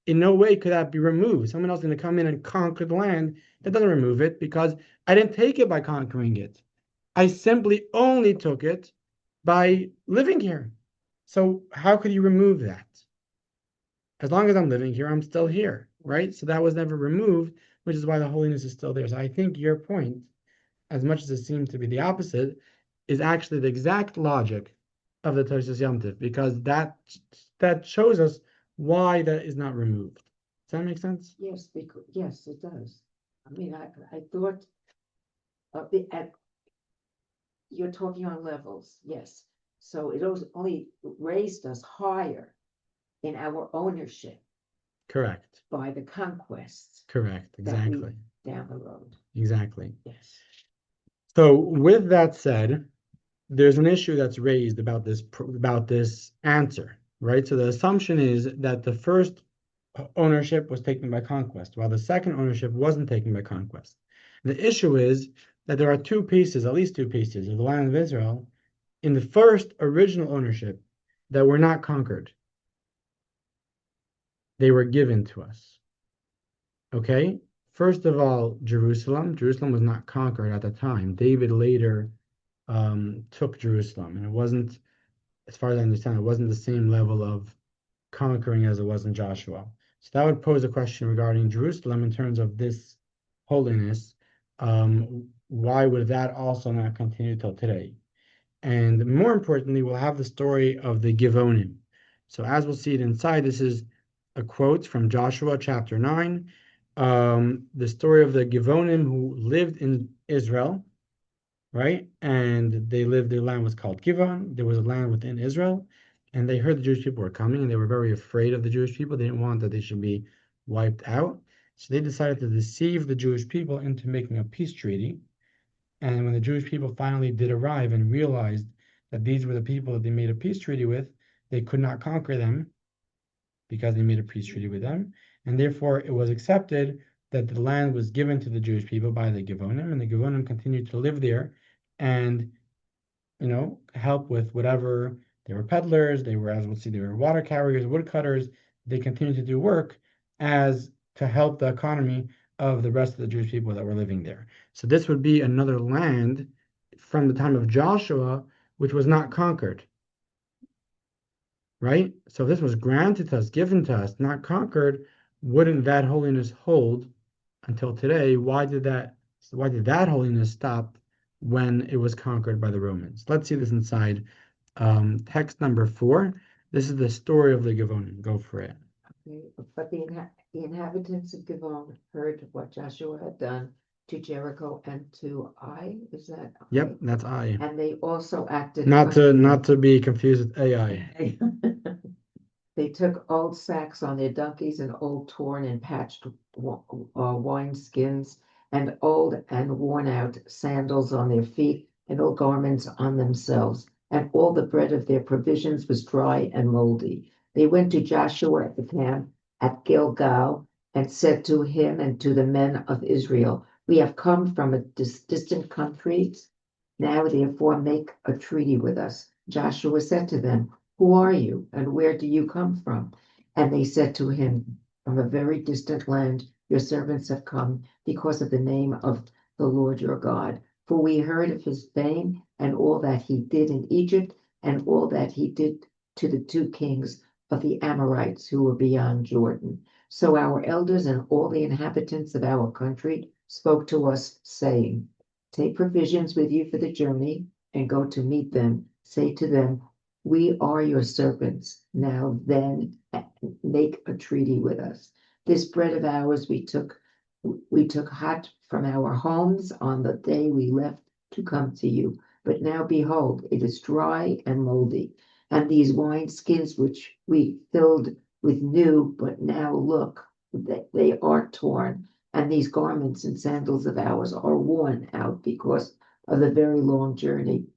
[SPEAKER 1] in no way could that be removed. Someone else is going to come in and conquer the land. That doesn't remove it, because I didn't take it by conquering it. I simply only took it by living here. So how could you remove that? As long as I'm living here, I'm still here, right? So that was never removed, which is why the holiness is still there. So I think your point, as much as it seems to be the opposite, is actually the exact logic of the Toshas Yom Tov, because that shows us why that is not removed. Does that make sense?
[SPEAKER 2] Yes, because, yes, it does. I mean, I thought of the, you're talking on levels, yes. So it only raised us higher in our ownership
[SPEAKER 1] Correct.
[SPEAKER 2] by the conquests
[SPEAKER 1] Correct. Exactly.
[SPEAKER 2] down the road.
[SPEAKER 1] Exactly.
[SPEAKER 2] Yes.
[SPEAKER 1] So with that said, there's an issue that's raised about this answer, right? So the assumption is that the first ownership was taken by conquest, while the second ownership wasn't taken by conquest. The issue is that there are two pieces, at least two pieces, of the land of Israel in the first original ownership that were not conquered. They were given to us. Okay? First of all, Jerusalem. Jerusalem was not conquered at the time. David later took Jerusalem, and it wasn't, as far as I understand, it wasn't the same level of conquering as it was in Joshua. So that would pose a question regarding Jerusalem in terms of this holiness. Why would that also not continue till today? And more importantly, we'll have the story of the Givonim. So as we'll see it inside, this is a quote from Joshua chapter 9. The story of the Givonim who lived in Israel, right? And their land was called Givon. There was a land within Israel, and they heard the Jewish people were coming, and they were very afraid of the Jewish people. They didn't want that they should be wiped out. So they decided to deceive the Jewish people into making a peace treaty. And when the Jewish people finally did arrive and realized that these were the people that they made a peace treaty with, they could not conquer them because they made a peace treaty with them. And therefore, it was accepted that the land was given to the Jewish people by the Givonim, and the Givonim continued to live there and, help with whatever. They were peddlers, they were, as we'll see, they were water carriers, woodcutters. They continued to do work as to help the economy of the rest of the Jewish people that were living there. So this would be another land from the time of Joshua, which was not conquered, right? So if this was granted to us, given to us, not conquered, wouldn't that holiness hold until today? Why did that holiness stop when it was conquered by the Romans? Let's see this inside text number 4. This is the story of the Givonim. Go for it.
[SPEAKER 2] Okay, but the inhabitants of Givon heard what Joshua had done to Jericho and to Ai. Is that Ai?
[SPEAKER 1] Yep, that's I.
[SPEAKER 2] And they also acted
[SPEAKER 1] Not to be confused with AI.
[SPEAKER 2] They took old sacks on their donkeys and old torn and patched wine skins and old and worn out sandals on their feet and old garments on themselves. And all the bread of their provisions was dry and moldy. They went to Joshua at the camp at Gilgal and said to him and to the men of Israel, "We have come from a distant country. Now therefore make a treaty with us." Joshua said to them, "Who are you, and where do you come from?" And they said to him, "From a very distant land your servants have come because of the name of the Lord your God. For we heard of his fame and all that he did in Egypt and all that he did to the 2 kings of the Amorites who were beyond Jordan. So our elders and all the inhabitants of our country spoke to us, saying, 'Take provisions with you for the journey and go to meet them. Say to them, we are your servants. Now then, make a treaty with us. This bread of ours we took hot from our homes on the day we left to come to you. But now behold, it is dry and moldy. And these wineskins which we filled with new, but now look, they are torn. And these garments and sandals of ours are worn out because of the very long journey."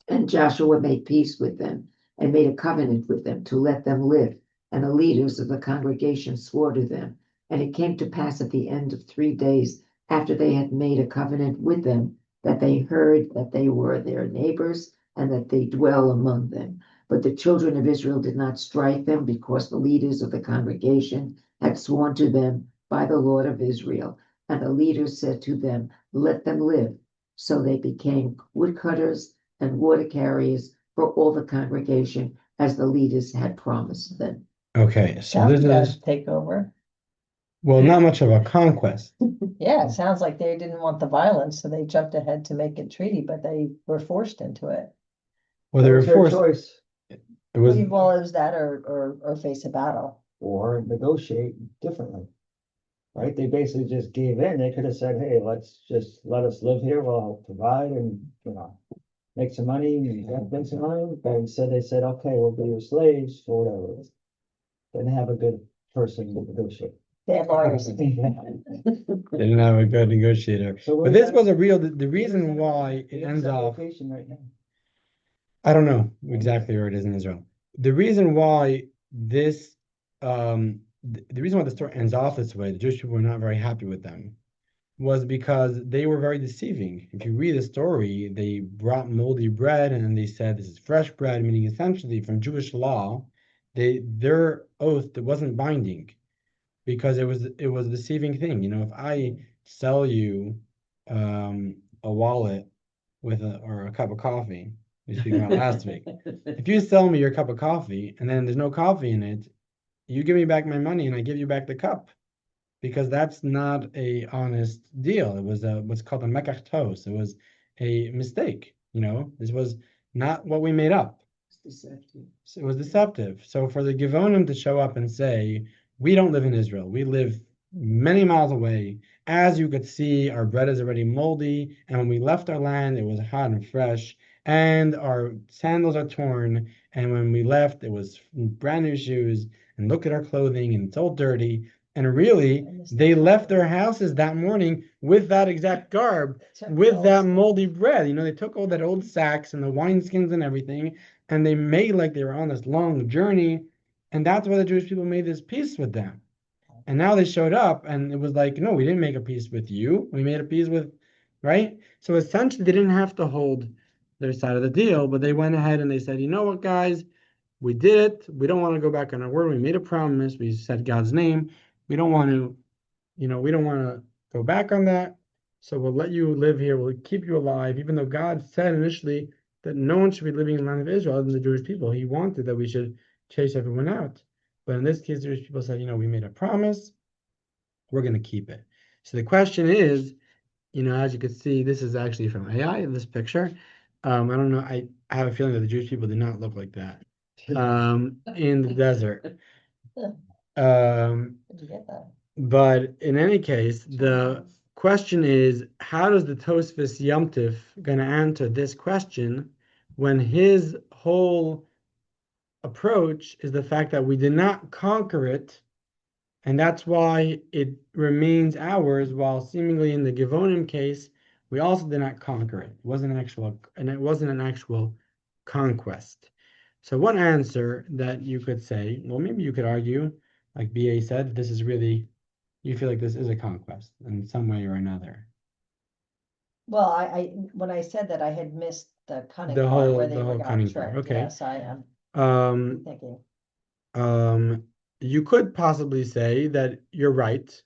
[SPEAKER 2] And Joshua made peace with them and made a covenant with them to let them live. and the leaders of the congregation swore to them. And it came to pass at the end of 3 days, after they had made a covenant with them, that they heard that they were their neighbors and that they dwell among them. But the children of Israel did not strike them, because the leaders of the congregation had sworn to them by the Lord of Israel. And the leaders said to them, let them live. So they became woodcutters and water carriers for all the congregation, as the leaders had promised them.
[SPEAKER 1] Okay, so
[SPEAKER 4] Sounds
[SPEAKER 1] this
[SPEAKER 4] like
[SPEAKER 1] is,
[SPEAKER 4] a takeover.
[SPEAKER 1] well, not much of a conquest.
[SPEAKER 4] Yeah, it sounds like they didn't want the violence, so they jumped ahead to make a treaty, but they were forced into it.
[SPEAKER 1] Well, they
[SPEAKER 3] That
[SPEAKER 1] were
[SPEAKER 3] was their
[SPEAKER 1] forced,
[SPEAKER 3] choice,
[SPEAKER 1] it was,
[SPEAKER 4] Well, it was that or face a battle.
[SPEAKER 3] or negotiate differently. Right? They basically just gave in. They could have said, hey, let's just let us live here, we'll provide and, make some money and bring some money. But instead they said, okay, we'll be your slaves for whatever it is. Didn't have a good person to negotiate.
[SPEAKER 4] They had lawyers.
[SPEAKER 1] they didn't have a good negotiator.
[SPEAKER 3] So
[SPEAKER 1] But this was a real, the reason why it ends off,
[SPEAKER 3] Right now.
[SPEAKER 1] I don't know exactly where it is in Israel. The reason why this, the reason why the story ends off this way, the Jewish people were not very happy with them, was because they were very deceiving. If you read the story, they brought moldy bread and they said this is fresh bread, meaning essentially from Jewish law, their oath that wasn't binding, because it was a deceiving thing. If I sell you a wallet with or a cup of coffee, we were speaking about last week. If you sell me your cup of coffee and then there's no coffee in it, you give me back my money and I give you back the cup, because that's not a honest deal. It was what's called a mekach. It was a mistake. This was not what we made up. It was deceptive. So for the Givonim to show up and say, we don't live in Israel, we live many miles away. As you could see, our bread is already moldy, and when we left our land, it was hot and fresh, and our sandals are torn, and when we left, it was brand new shoes, and look at our clothing, and it's all dirty. And really, they left their houses that morning with that exact garb, with that moldy bread. They took all that old sacks and the wineskins and everything, and they made like they were on this long journey. And that's why the Jewish people made this peace with them. And now they showed up and it was like, no, we didn't make a peace with you. We made a peace with, right? So essentially, they didn't have to hold their side of the deal, but they went ahead and they said, you know what, guys, we did it. We don't want to go back on our word. We made a promise. We said God's name. We don't want to, we don't want to go back on that. So we'll let you live here. We'll keep you alive, even though God said initially that no one should be living in the land of Israel other than the Jewish people. He wanted that we should chase everyone out. But in this case, the Jewish people said, we made a promise. We're going to keep it. So the question is, as you can see, this is actually from AI in this picture. I don't know. I have a feeling that the Jewish people did not look like that in the desert.
[SPEAKER 4] Where'd you get that?
[SPEAKER 1] But in any case, the question is, how does the Tosfos Yom Tif going to answer this question when his whole approach is the fact that we did not conquer it, and that's why it remains ours, while seemingly in the Givonim case, we also did not conquer it. It wasn't an actual conquest. So one answer that you could say, well, maybe you could argue, like BA said, this is really, you feel like this is a conquest in some way or another.
[SPEAKER 4] Well, when I said that, I had missed the cunning
[SPEAKER 1] The
[SPEAKER 4] part
[SPEAKER 1] whole-
[SPEAKER 4] where they
[SPEAKER 1] the whole
[SPEAKER 4] got
[SPEAKER 1] cunning part,
[SPEAKER 4] tricked.
[SPEAKER 1] okay.
[SPEAKER 4] Yes, I am
[SPEAKER 1] Um,
[SPEAKER 4] thinking.
[SPEAKER 1] you could possibly say that you're right.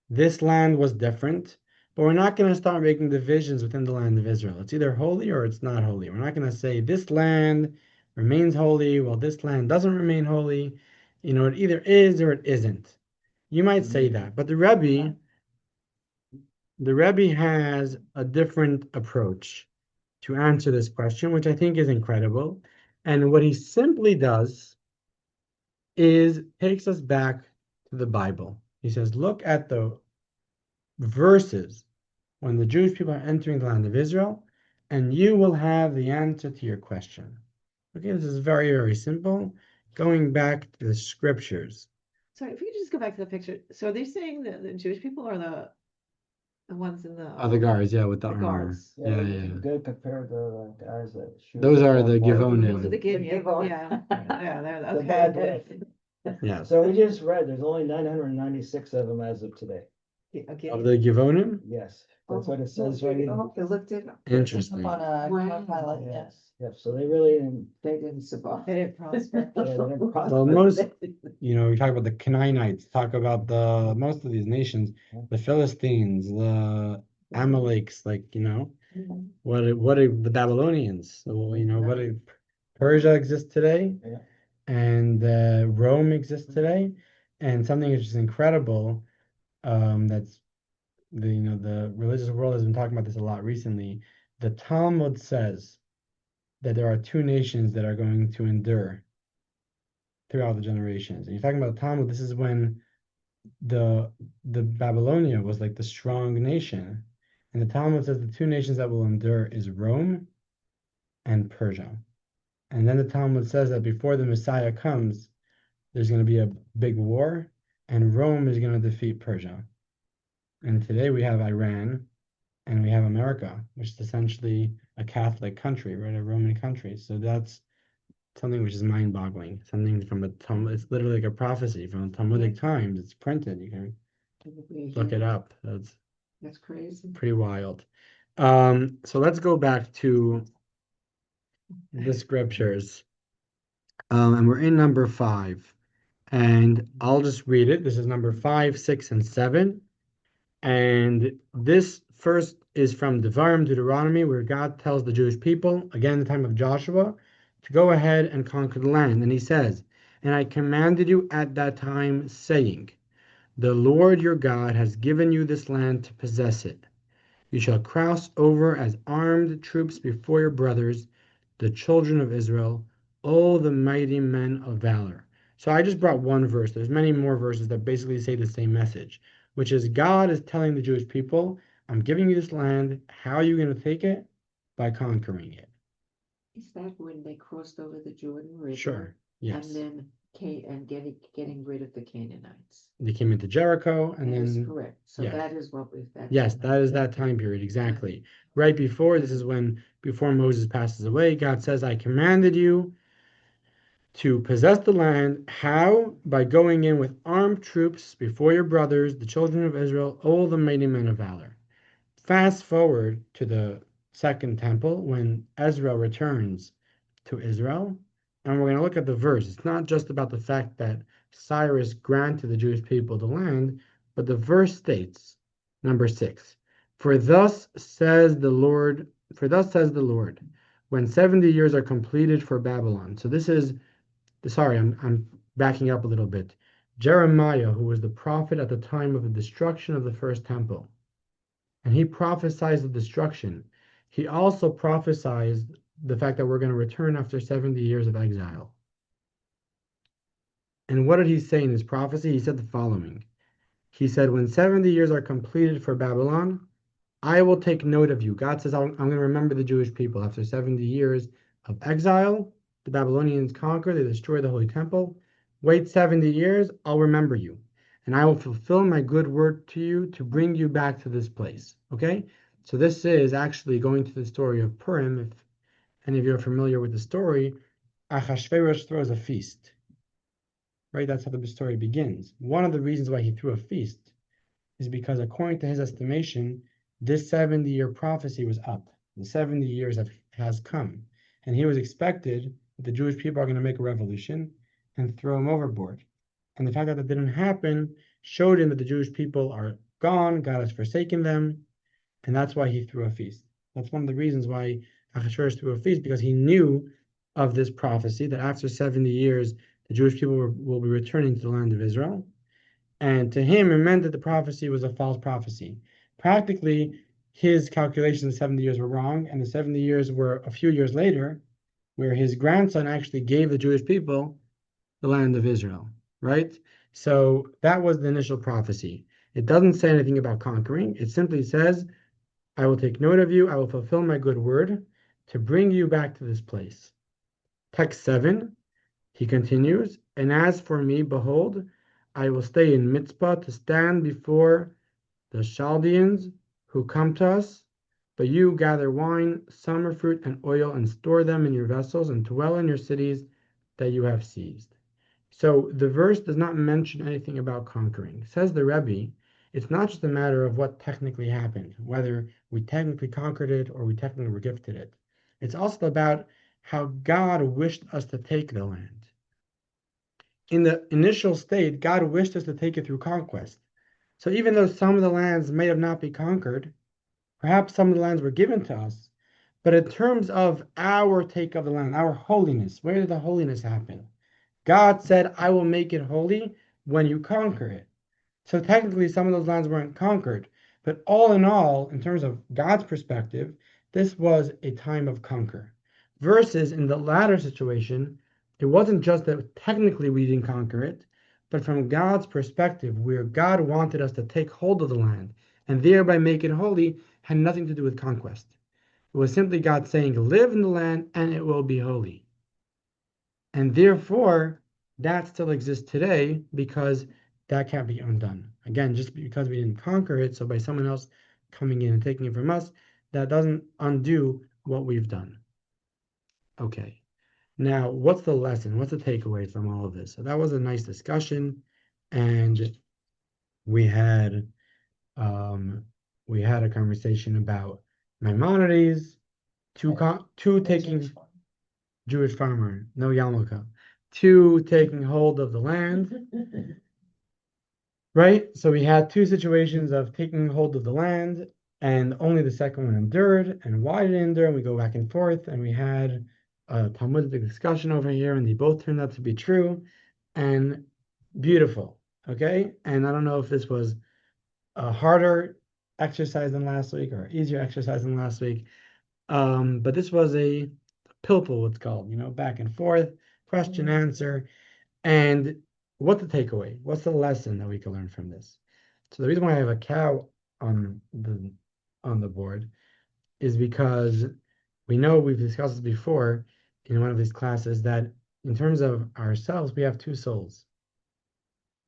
[SPEAKER 1] This land was different, but we're not going to start making divisions within the land of Israel. It's either holy or it's not holy. We're not going to say this land remains holy while this land doesn't remain holy. It either is or it isn't. You might say that, but the Rebbe has a different approach to answer this question, which I think is incredible. And what he simply does is takes us back to the Bible. He says, look at the verses when the Jewish people are entering the land of Israel, and you will have the answer to your question. Okay, this is very, very simple. Going back to the scriptures.
[SPEAKER 5] Sorry, if you could just go back to the picture. So are they saying that the Jewish people are the ones in the
[SPEAKER 1] The guards, yeah, with the
[SPEAKER 5] the
[SPEAKER 1] armor.
[SPEAKER 5] guards.
[SPEAKER 1] Yeah, yeah.
[SPEAKER 3] Good compared to the guys that shoot.
[SPEAKER 1] Those are the
[SPEAKER 3] barbed
[SPEAKER 1] Givonim.
[SPEAKER 5] Those are the
[SPEAKER 2] Give
[SPEAKER 5] Gibeon,
[SPEAKER 2] on.
[SPEAKER 5] yeah, yeah, they're
[SPEAKER 3] The bad
[SPEAKER 5] okay.
[SPEAKER 3] way.
[SPEAKER 1] Yes.
[SPEAKER 3] So we just read, there's only 996 of them as of today.
[SPEAKER 5] Okay.
[SPEAKER 1] Of the Givonim?
[SPEAKER 3] Yes, that's what it says right here.
[SPEAKER 2] Oh, they looked it up.
[SPEAKER 1] Interesting.
[SPEAKER 4] On a
[SPEAKER 2] Wow.
[SPEAKER 4] pilot, yeah.
[SPEAKER 3] Yes, yep, so they really didn't.
[SPEAKER 2] They didn't survive.
[SPEAKER 5] They didn't prosper.
[SPEAKER 3] Yeah, they didn't prosper.
[SPEAKER 1] Well, we talk about the Canaanites, talk about most of these nations, the Philistines, the Amalekites, what are the Babylonians? So, what do Persia exists today,
[SPEAKER 3] Yeah.
[SPEAKER 1] and Rome exists today, and something which is incredible, that's the religious world has been talking about this a lot recently. The Talmud says that there are two nations that are going to endure throughout the generations. And you're talking about the Talmud, this is when the Babylonia was like the strong nation. And the Talmud says the two nations that will endure is Rome and Persia. And then the Talmud says that before the Messiah comes, there's going to be a big war, and Rome is going to defeat Persia. And today we have Iran and we have America, which is essentially a Catholic country, right? A Roman country. So that's something which is mind-boggling. Something from a Talmud. It's literally like a prophecy from the Talmudic times. It's printed. You can look it up.
[SPEAKER 2] That's crazy.
[SPEAKER 1] Pretty wild. So let's go back to the scriptures. And we're in number 5. And I'll just read it. This is number 5, 6, and 7. And this first is from Devarim, Deuteronomy, where God tells the Jewish people, again, the time of Joshua, to go ahead and conquer the land. And he says, "And I commanded you at that time, saying, the Lord your God has given you this land to possess it. You shall cross over as armed troops before your brothers, the children of Israel, all the mighty men of valor." So I just brought one verse. There's many more verses that basically say the same message, which is God is telling the Jewish people, I'm giving you this land. How are you going to take it? By conquering it.
[SPEAKER 2] Is that when they crossed over the Jordan River?
[SPEAKER 1] Sure. Yes.
[SPEAKER 2] And then getting rid of the Canaanites.
[SPEAKER 1] They came into Jericho, and
[SPEAKER 2] That is
[SPEAKER 1] then
[SPEAKER 2] correct. So
[SPEAKER 1] yes.
[SPEAKER 2] that is what we've.
[SPEAKER 1] Yes, that is that time period, exactly. Right before, this is before Moses passes away, God says, I commanded you to possess the land. How? By going in with armed troops before your brothers, the children of Israel, all the mighty men of valor. Fast forward to the second temple when Ezra returns to Israel, and we're going to look at the verse. It's not just about the fact that Cyrus granted the Jewish people the land, but the verse states, number 6, for thus says the Lord, when 70 years are completed for Babylon. So this is, sorry, I'm backing up a little bit. Jeremiah, who was the prophet at the time of the destruction of the first temple, and he prophesied the destruction. He also prophesied the fact that we're going to return after 70 years of exile. And what did he say in his prophecy? He said the following. He said, when 70 years are completed for Babylon, I will take note of you. God says, I'm going to remember the Jewish people. After 70 years of exile, the Babylonians conquer, they destroy the Holy Temple. Wait 70 years, I'll remember you. And I will fulfill my good word to you to bring you back to this place. Okay? So this is actually going to the story of Purim. If any of you are familiar with the story, Ahasuerus throws a feast. Right? That's how the story begins. One of the reasons why he threw a feast is because, according to his estimation, this 70-year prophecy was up. The 70 years has come. And he was expected that the Jewish people are going to make a revolution and throw him overboard. And the fact that that didn't happen showed him that the Jewish people are gone, God has forsaken them, and that's why he threw a feast. That's one of the reasons why Ahasuerus threw a feast, because he knew of this prophecy that after 70 years, the Jewish people will be returning to the land of Israel. And to him, it meant that the prophecy was a false prophecy. Practically, his calculations, 70 years were wrong, and the 70 years were a few years later, where his grandson actually gave the Jewish people the land of Israel, right? So that was the initial prophecy. It doesn't say anything about conquering. It simply says, I will take note of you, I will fulfill my good word to bring you back to this place. Text 7, he continues, and as for me, behold, I will stay in Mitzpah to stand before the Chaldeans who come to us, but you gather wine, summer fruit, and oil, and store them in your vessels, and dwell in your cities that you have seized. So the verse does not mention anything about conquering. Says the Rebbe, it's not just a matter of what technically happened, whether we technically conquered it or we technically were gifted it. It's also about how God wished us to take the land. In the initial state, God wished us to take it through conquest. So even though some of the lands may have not been conquered, perhaps some of the lands were given to us, but in terms of our take of the land, our holiness, where did the holiness happen? God said, I will make it holy when you conquer it. So technically, some of those lands weren't conquered. But all in all, in terms of God's perspective, this was a time of conquer. Versus in the latter situation, it wasn't just that technically we didn't conquer it, but from God's perspective, where God wanted us to take hold of the land and thereby make it holy, had nothing to do with conquest. It was simply God saying, live in the land and it will be holy. And therefore, that still exists today because that can't be undone. Again, just because we didn't conquer it, so by someone else coming in and taking it from us, that doesn't undo what we've done. Okay. Now, what's the lesson? What's the takeaway from all of this? So that was a nice discussion, and we had a conversation about Maimonides, two taking Jewish farmer, no yarmulke, two taking hold of the land, right? So we had two situations of taking hold of the land, and only the second one endured. And why did it endure? And we go back and forth, and we had a Talmudic discussion over here, and they both turned out to be true and beautiful. Okay, and I don't know if this was a harder exercise than last week or easier exercise than last week, but this was a pilpul, it's called, back and forth, question, answer. And what's the takeaway? What's the lesson that we can learn from this? So the reason why I have a cow on the board is because we know we've discussed this before in one of these classes that in terms of ourselves, we have two souls.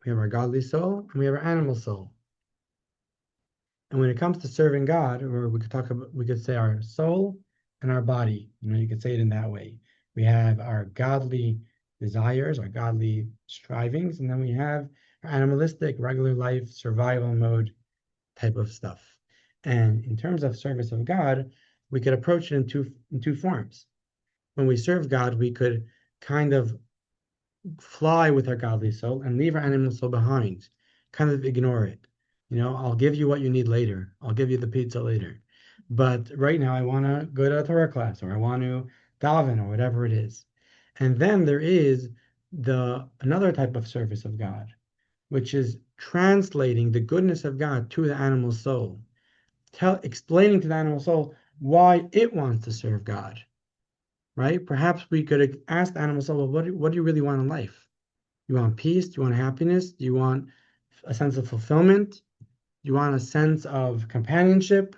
[SPEAKER 1] We have our godly soul and we have our animal soul. And when it comes to serving God, or we could say our soul and our body, you could say it in that way. We have our godly desires, our godly strivings, and then we have our animalistic, regular life, survival mode type of stuff. And in terms of service of God, we could approach it in two forms. When we serve God, we could kind of fly with our godly soul and leave our animal soul behind, kind of ignore it. I'll give you what you need later. I'll give you the pizza later. But right now, I want to go to a Torah class, or I want to daven, or whatever it is. And then there is another type of service of God, which is translating the goodness of God to the animal soul, explaining to the animal soul why it wants to serve God. Right? Perhaps we could ask the animal soul, well, what do you really want in life? You want peace? Do you want happiness? Do you want a sense of fulfillment? Do you want a sense of companionship,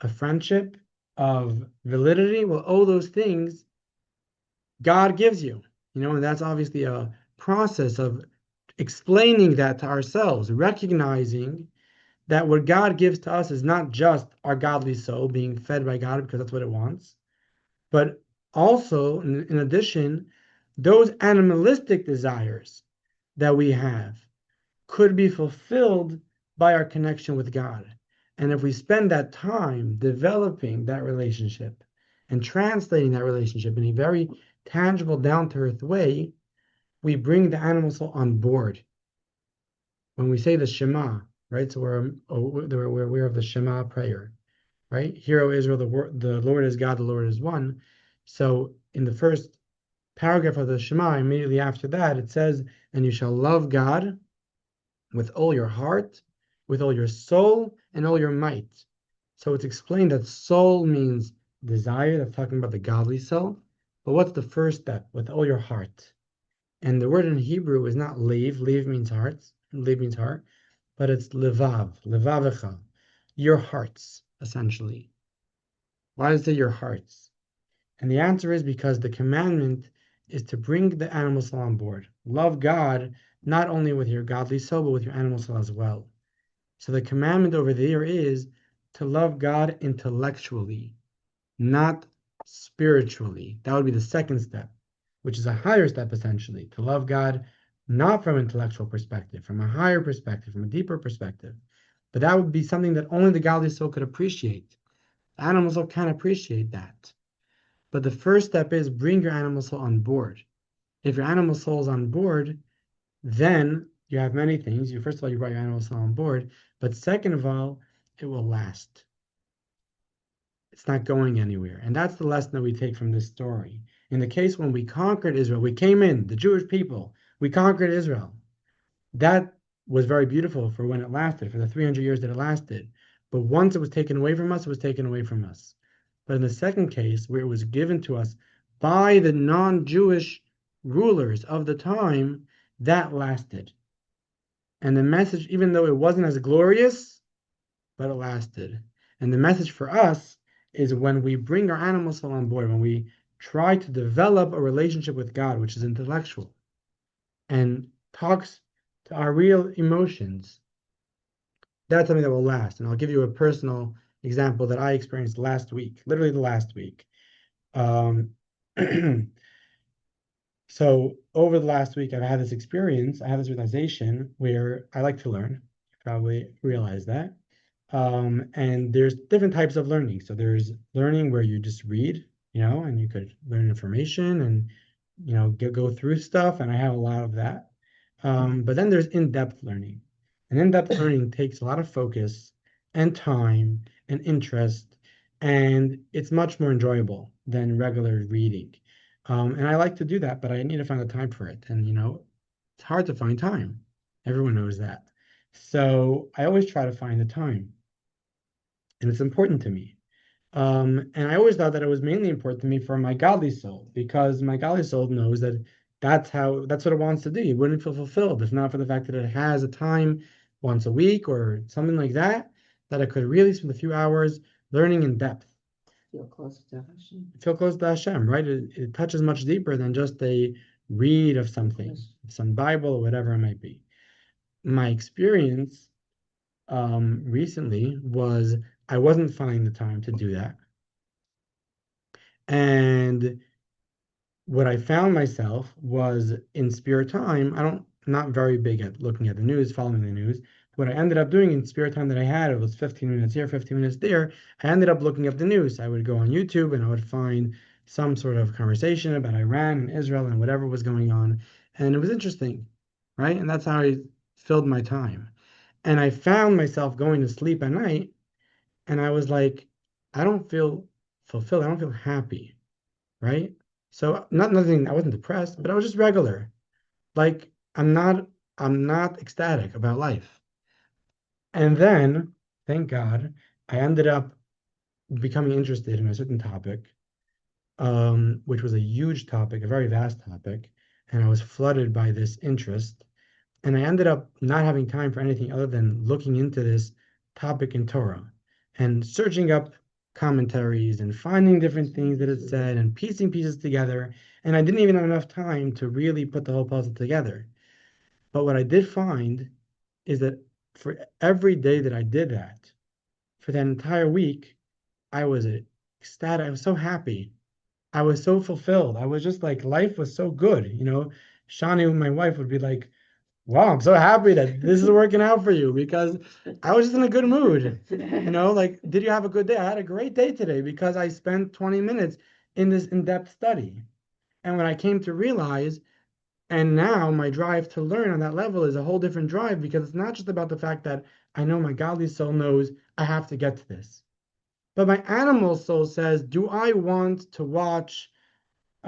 [SPEAKER 1] of friendship, of validity? Well, all those things God gives you, and that's obviously a process of explaining that to ourselves, recognizing that what God gives to us is not just our godly soul being fed by God because that's what it wants, but also, in addition, those animalistic desires that we have could be fulfilled by our connection with God. And if we spend that time developing that relationship and translating that relationship in a very tangible, down-to-earth way, we bring the animal soul on board. When we say the Shema, right? So we're aware of the Shema prayer, right? Hear, O Israel, the Lord is God, the Lord is one. So in the first paragraph of the Shema, immediately after that, it says, and you shall love God with all your heart, with all your soul, and all your might. So it's explained that soul means desire. That's talking about the godly soul. But what's the first step? With all your heart. And the word in Hebrew is not lev. Lev means heart. Lev means heart. But it's levav, levavecha. Your hearts, essentially. Why does it say your hearts? And the answer is because the commandment is to bring the animal soul on board. Love God not only with your godly soul, but with your animal soul as well. So the commandment over there is to love God intellectually, not spiritually. That would be the second step, which is a higher step essentially, to love God not from an intellectual perspective, from a higher perspective, from a deeper perspective. But that would be something that only the godly soul could appreciate. The animal soul can't appreciate that. But the first step is bring your animal soul on board. If your animal soul is on board, then you have many things. First of all, you brought your animal soul on board, but second of all, it will last. It's not going anywhere. And that's the lesson that we take from this story. In the case when we conquered Israel, we came in, the Jewish people, we conquered Israel. That was very beautiful for when it lasted, for the 300 years that it lasted. But once it was taken away from us, it was taken away from us. But in the second case, where it was given to us by the non-Jewish rulers of the time, that lasted. And the message, even though it wasn't as glorious, but it lasted. And the message for us is when we bring our animal soul on board, when we try to develop a relationship with God, which is intellectual, and talks to our real emotions, that's something that will last. And I'll give you a personal example that I experienced last week, literally the last week. So over the last week, I've had this experience, I had this realization where I like to learn. You probably realize that. And there's different types of learning. So there's learning where you just read, and you could learn information and, go through stuff. And I have a lot of that. But then there's in-depth learning. And in-depth learning takes a lot of focus and time and interest, and it's much more enjoyable than regular reading. And I like to do that, but I need to find the time for it. And, it's hard to find time. Everyone knows that. So I always try to find the time. And it's important to me. And I always thought that it was mainly important to me for my godly soul, because my godly soul knows that that's what it wants to do. It wouldn't feel fulfilled if not for the fact that it has a time once a week or something like that, that it could really spend a few hours learning in depth.
[SPEAKER 2] Feel close to Hashem.
[SPEAKER 1] Feel close to Hashem, right? It touches much deeper than just a read of something, some Bible or whatever it might be. My experience recently was I wasn't finding the time to do that. And what I found myself was in spare time, I'm not very big at looking at the news, following the news. What I ended up doing in spare time that I had, it was 15 minutes here, 15 minutes there. I ended up looking up the news. I would go on YouTube and I would find some sort of conversation about Iran and Israel and whatever was going on. And it was interesting, right? And that's how I filled my time. And I found myself going to sleep at night and I was like, I don't feel fulfilled. I don't feel happy, right? So nothing, I wasn't depressed, but I was just regular. Like I'm not ecstatic about life. And then, thank God, I ended up becoming interested in a certain topic, which was a huge topic, a very vast topic, and I was flooded by this interest. And I ended up not having time for anything other than looking into this topic in Torah and searching up commentaries and finding different things that it said and piecing pieces together. And I didn't even have enough time to really put the whole puzzle together. But what I did find is that for every day that I did that, for that entire week, I was ecstatic. I was so happy. I was so fulfilled. I was just like, life was so good. Shani, my wife, would be like, wow, I'm so happy that this is working out for you, because I was just in a good mood. Like, did you have a good day? I had a great day today because I spent 20 minutes in this in-depth study. And when I came to realize, and now my drive to learn on that level is a whole different drive, because it's not just about the fact that I know my godly soul knows I have to get to this. But my animal soul says, do I want to watch I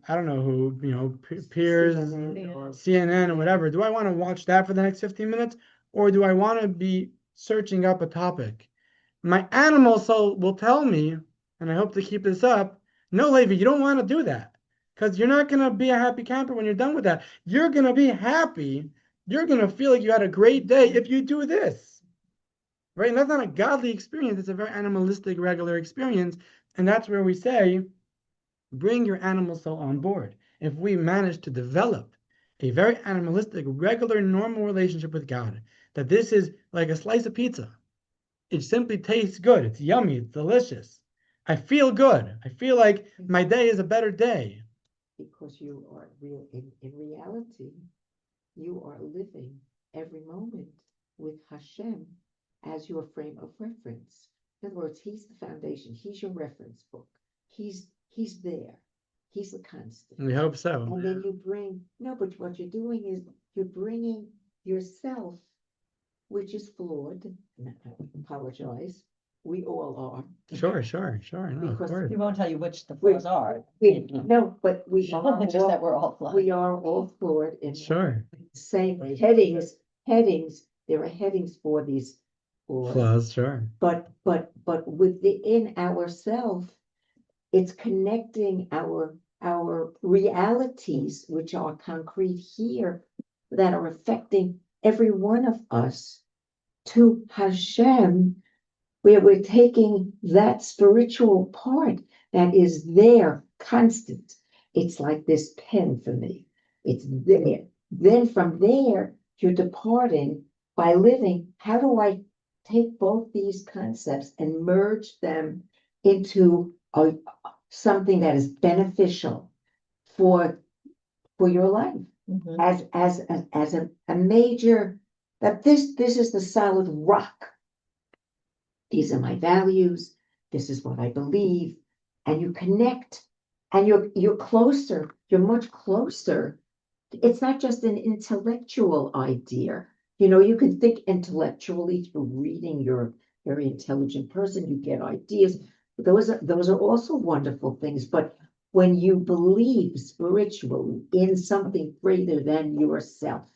[SPEAKER 1] don't know who, Piers, CNN or whatever. Do I want to watch that for the next 15 minutes? Or do I want to be searching up a topic? My animal soul will tell me, and I hope to keep this up, no, Levi, you don't want to do that. Because you're not going to be a happy camper when you're done with that. You're going to be happy. You're going to feel like you had a great day if you do this. Right? And that's not a godly experience. It's a very animalistic, regular experience. And that's where we say, bring your animal soul on board. If we manage to develop a very animalistic, regular, normal relationship with God, that this is like a slice of pizza. It simply tastes good. It's yummy. It's delicious. I feel good. I feel like my day is a better day.
[SPEAKER 2] Because you are real in reality. you are living every moment with Hashem as your frame of reference. In other words, he's the foundation. He's your reference book. He's there. He's a constant.
[SPEAKER 1] We hope so.
[SPEAKER 2] And then you bring, no, but what you're doing is you're bringing yourself, which is flawed. And I apologize. We all are.
[SPEAKER 1] Sure. No, of
[SPEAKER 2] Because
[SPEAKER 1] course.
[SPEAKER 4] We won't tell you which the
[SPEAKER 2] We-
[SPEAKER 4] flaws are.
[SPEAKER 2] No, but we are
[SPEAKER 4] Just that
[SPEAKER 2] all,
[SPEAKER 4] we're all flawed.
[SPEAKER 2] we are all flawed in
[SPEAKER 1] Sure.
[SPEAKER 2] same headings. There are headings for these flaws.
[SPEAKER 1] Flaws, sure.
[SPEAKER 2] But within ourselves, it's connecting our realities, which are concrete here, that are affecting every one of us, to Hashem, where we're taking that spiritual part that is there, constant. It's like this pen for me. It's there. Then from there, you're departing by living. How do I take both these concepts and merge them into something that is beneficial for your life
[SPEAKER 4] Mhm.
[SPEAKER 2] as a major, that this is the solid rock. These are my values. This is what I believe. And you connect, and you're closer. You're much closer. It's not just an intellectual idea. You can think intellectually through reading. You're a very intelligent person. You get ideas. Those are also wonderful things. But when you believe spiritually in something greater than yourself,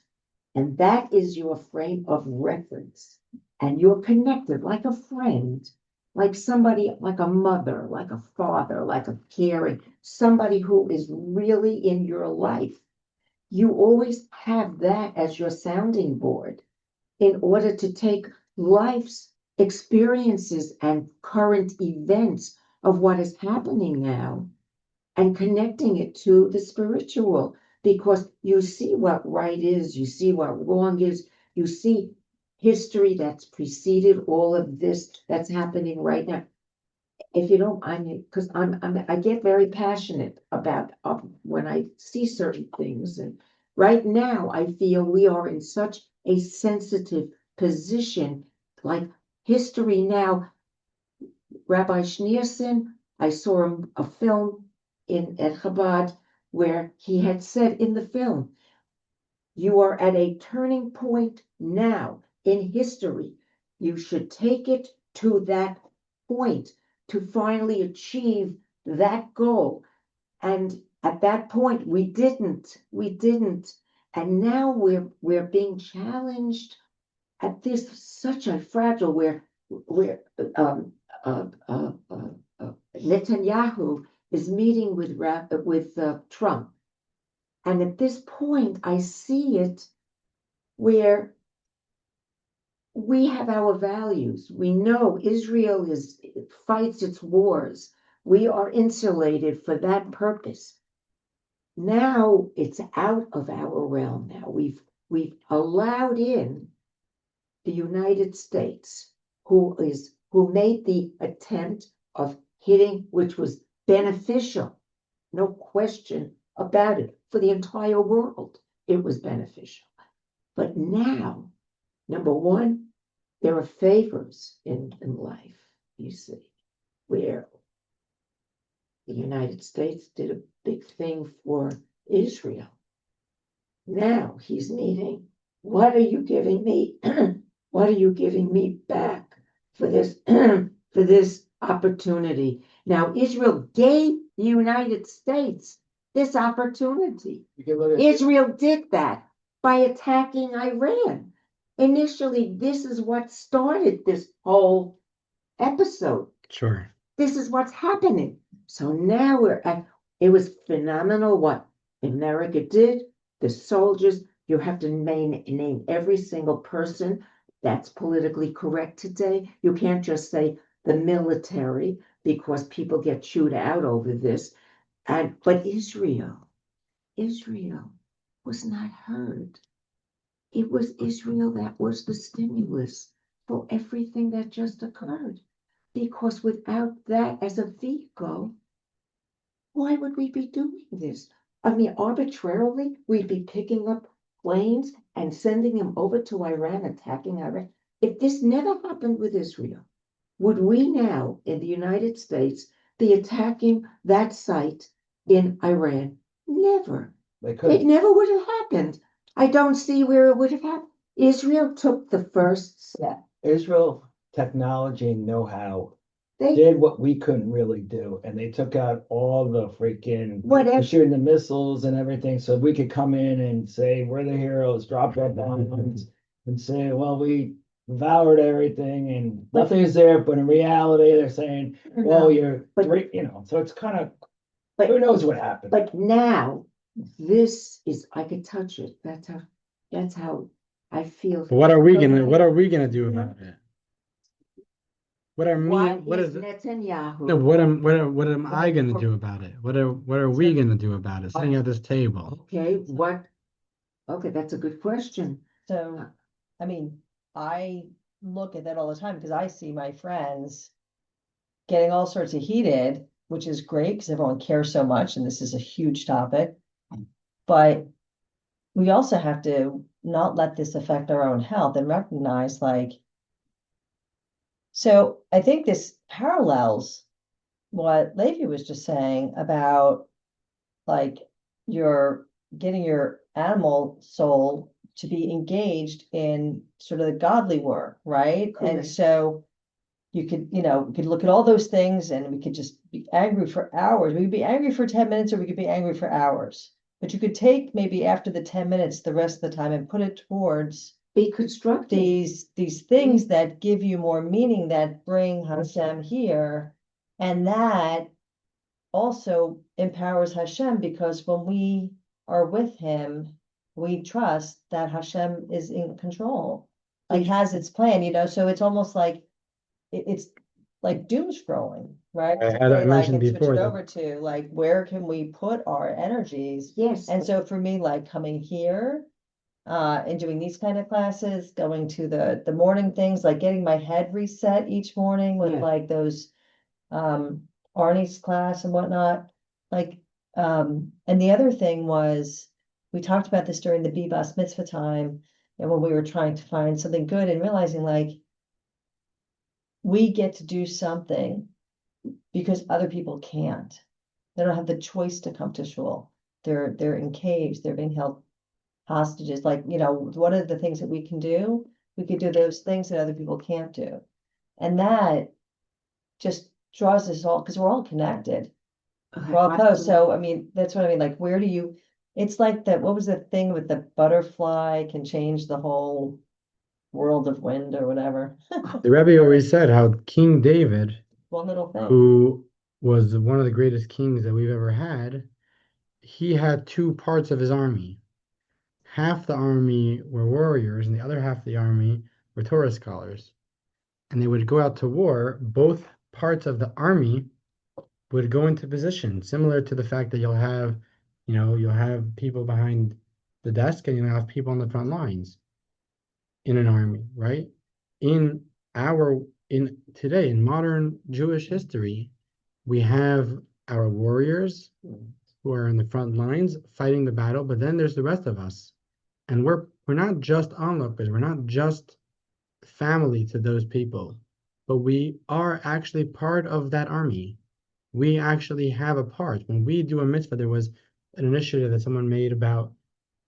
[SPEAKER 2] and that is your frame of reference, and you're connected like a friend, like somebody, like a mother, like a father, like a caring, somebody who is really in your life, you always have that as your sounding board in order to take life's experiences and current events of what is happening now and connecting it to the spiritual, because you see what right is, you see what wrong is, you see history that's preceded all of this that's happening right now. If you don't, because I get very passionate about when I see certain things, and right now I feel we are in such a sensitive position, like history now. Rabbi Schneerson, I saw a film at Chabad where he had said in the film, you are at a turning point now in history. You should take it to that point to finally achieve that goal. And at that point, we didn't. And now we're being challenged at this such a fragile where Netanyahu is meeting with Trump. And at this point, I see it where we have our values. We know Israel fights its wars. We are insulated for that purpose. Now it's out of our realm. Now we've allowed in the United States, who made the attempt of hitting, which was beneficial, no question about it, for the entire world. It was beneficial. But now, number one, there are favors in life, you see, where the United States did a big thing for Israel. Now he's meeting, what are you giving me? What are you giving me back for this for this opportunity? Now Israel gave the United States this opportunity. Israel did that by attacking Iran. Initially, this is what started this whole episode.
[SPEAKER 1] Sure.
[SPEAKER 2] This is what's happening. So now it was phenomenal what America did. The soldiers, you have to name every single person that's politically correct today. You can't just say the military, because people get chewed out over this. But Israel was not heard. It was Israel that was the stimulus for everything that just occurred. Because without that as a vehicle, why would we be doing this? I mean, arbitrarily, we'd be picking up planes and sending them over to Iran, attacking Iran. If this never happened with Israel, would we now in the United States be attacking that site in Iran? Never.
[SPEAKER 3] They
[SPEAKER 2] It
[SPEAKER 3] could,
[SPEAKER 2] never would have happened. I don't see where it would have happened. Israel took the first step.
[SPEAKER 3] Israel technology and know-how
[SPEAKER 2] They
[SPEAKER 3] did what we couldn't really do, and they took out all the freaking
[SPEAKER 2] Whatever.
[SPEAKER 3] shooting the missiles and everything, so we could come in and say we're the heroes, drop our bombs, and say, well, we devoured everything and
[SPEAKER 2] But-
[SPEAKER 3] nothing's there. But in reality, they're saying, well, you're
[SPEAKER 2] But-
[SPEAKER 3] three, you know. So it's kind of
[SPEAKER 2] But-
[SPEAKER 3] who knows what happened.
[SPEAKER 2] But now, this is, I could touch it. That's how I feel.
[SPEAKER 1] But what are we gonna do about it? What are me,
[SPEAKER 2] What
[SPEAKER 1] what
[SPEAKER 2] is
[SPEAKER 1] is,
[SPEAKER 2] Netanyahu?
[SPEAKER 1] no, what am I gonna do about it? What are we gonna do about it, sitting at this table?
[SPEAKER 2] Okay, what? Okay, that's a good question.
[SPEAKER 4] So, I mean, I look at that all the time because I see my friends getting all sorts of heated, which is great because everyone cares so much, and this is a huge topic. But we also have to not let this affect our own health and recognize, like, so I think this parallels what Levi was just saying about, like, you're getting your animal soul to be engaged in sort of the godly work, right? And
[SPEAKER 2] Correct.
[SPEAKER 4] so you could, we could look at all those things and we could just be angry for hours. We could be angry for 10 minutes or we could be angry for hours. But you could take maybe after the 10 minutes, the rest of the time and put it towards
[SPEAKER 2] Be constructive.
[SPEAKER 4] these things that give you more meaning, that bring Hashem here. And that also empowers Hashem, because when we are with him, we trust that Hashem is in control, like has its plan, so it's almost like it's like doom scrolling, right?
[SPEAKER 1] I mentioned
[SPEAKER 4] and switch
[SPEAKER 1] before
[SPEAKER 4] it
[SPEAKER 1] that-
[SPEAKER 4] over to like, where can we put our energies?
[SPEAKER 2] Yes.
[SPEAKER 4] And so for me, like coming here, and doing these kind of classes, going to the morning things, like getting my head reset each morning with
[SPEAKER 2] Yeah.
[SPEAKER 4] like those, Arnie's class and whatnot. Like, and the other thing was, we talked about this during the Bebas mitzvah time, and when we were trying to find something good and realizing, like, we get to do something because other people can't. They don't have the choice to come to shul. They're in caves. They're being held hostages. Like, what are the things that we can do? We could do those things that other people can't do. And that just draws us all, because we're all connected. We're all close. So, I mean, that's what I mean. Like, where do you, it's like that, what was the thing with the butterfly can change the whole world of wind or whatever?
[SPEAKER 1] The Rebbe always said how King David,
[SPEAKER 4] One little thing.
[SPEAKER 1] who was one of the greatest kings that we've ever had, he had two parts of his army. Half the army were warriors, and the other half of the army were Torah scholars. And they would go out to war. Both parts of the army would go into position, similar to the fact that you'll have people behind the desk and you'll have people on the front lines in an army, right? In today, in modern Jewish history, we have our warriors who are in the front lines fighting the battle, but then there's the rest of us. And we're not just onlookers, we're not just family to those people, but we are actually part of that army. We actually have a part. When we do a mitzvah, there was an initiative that someone made about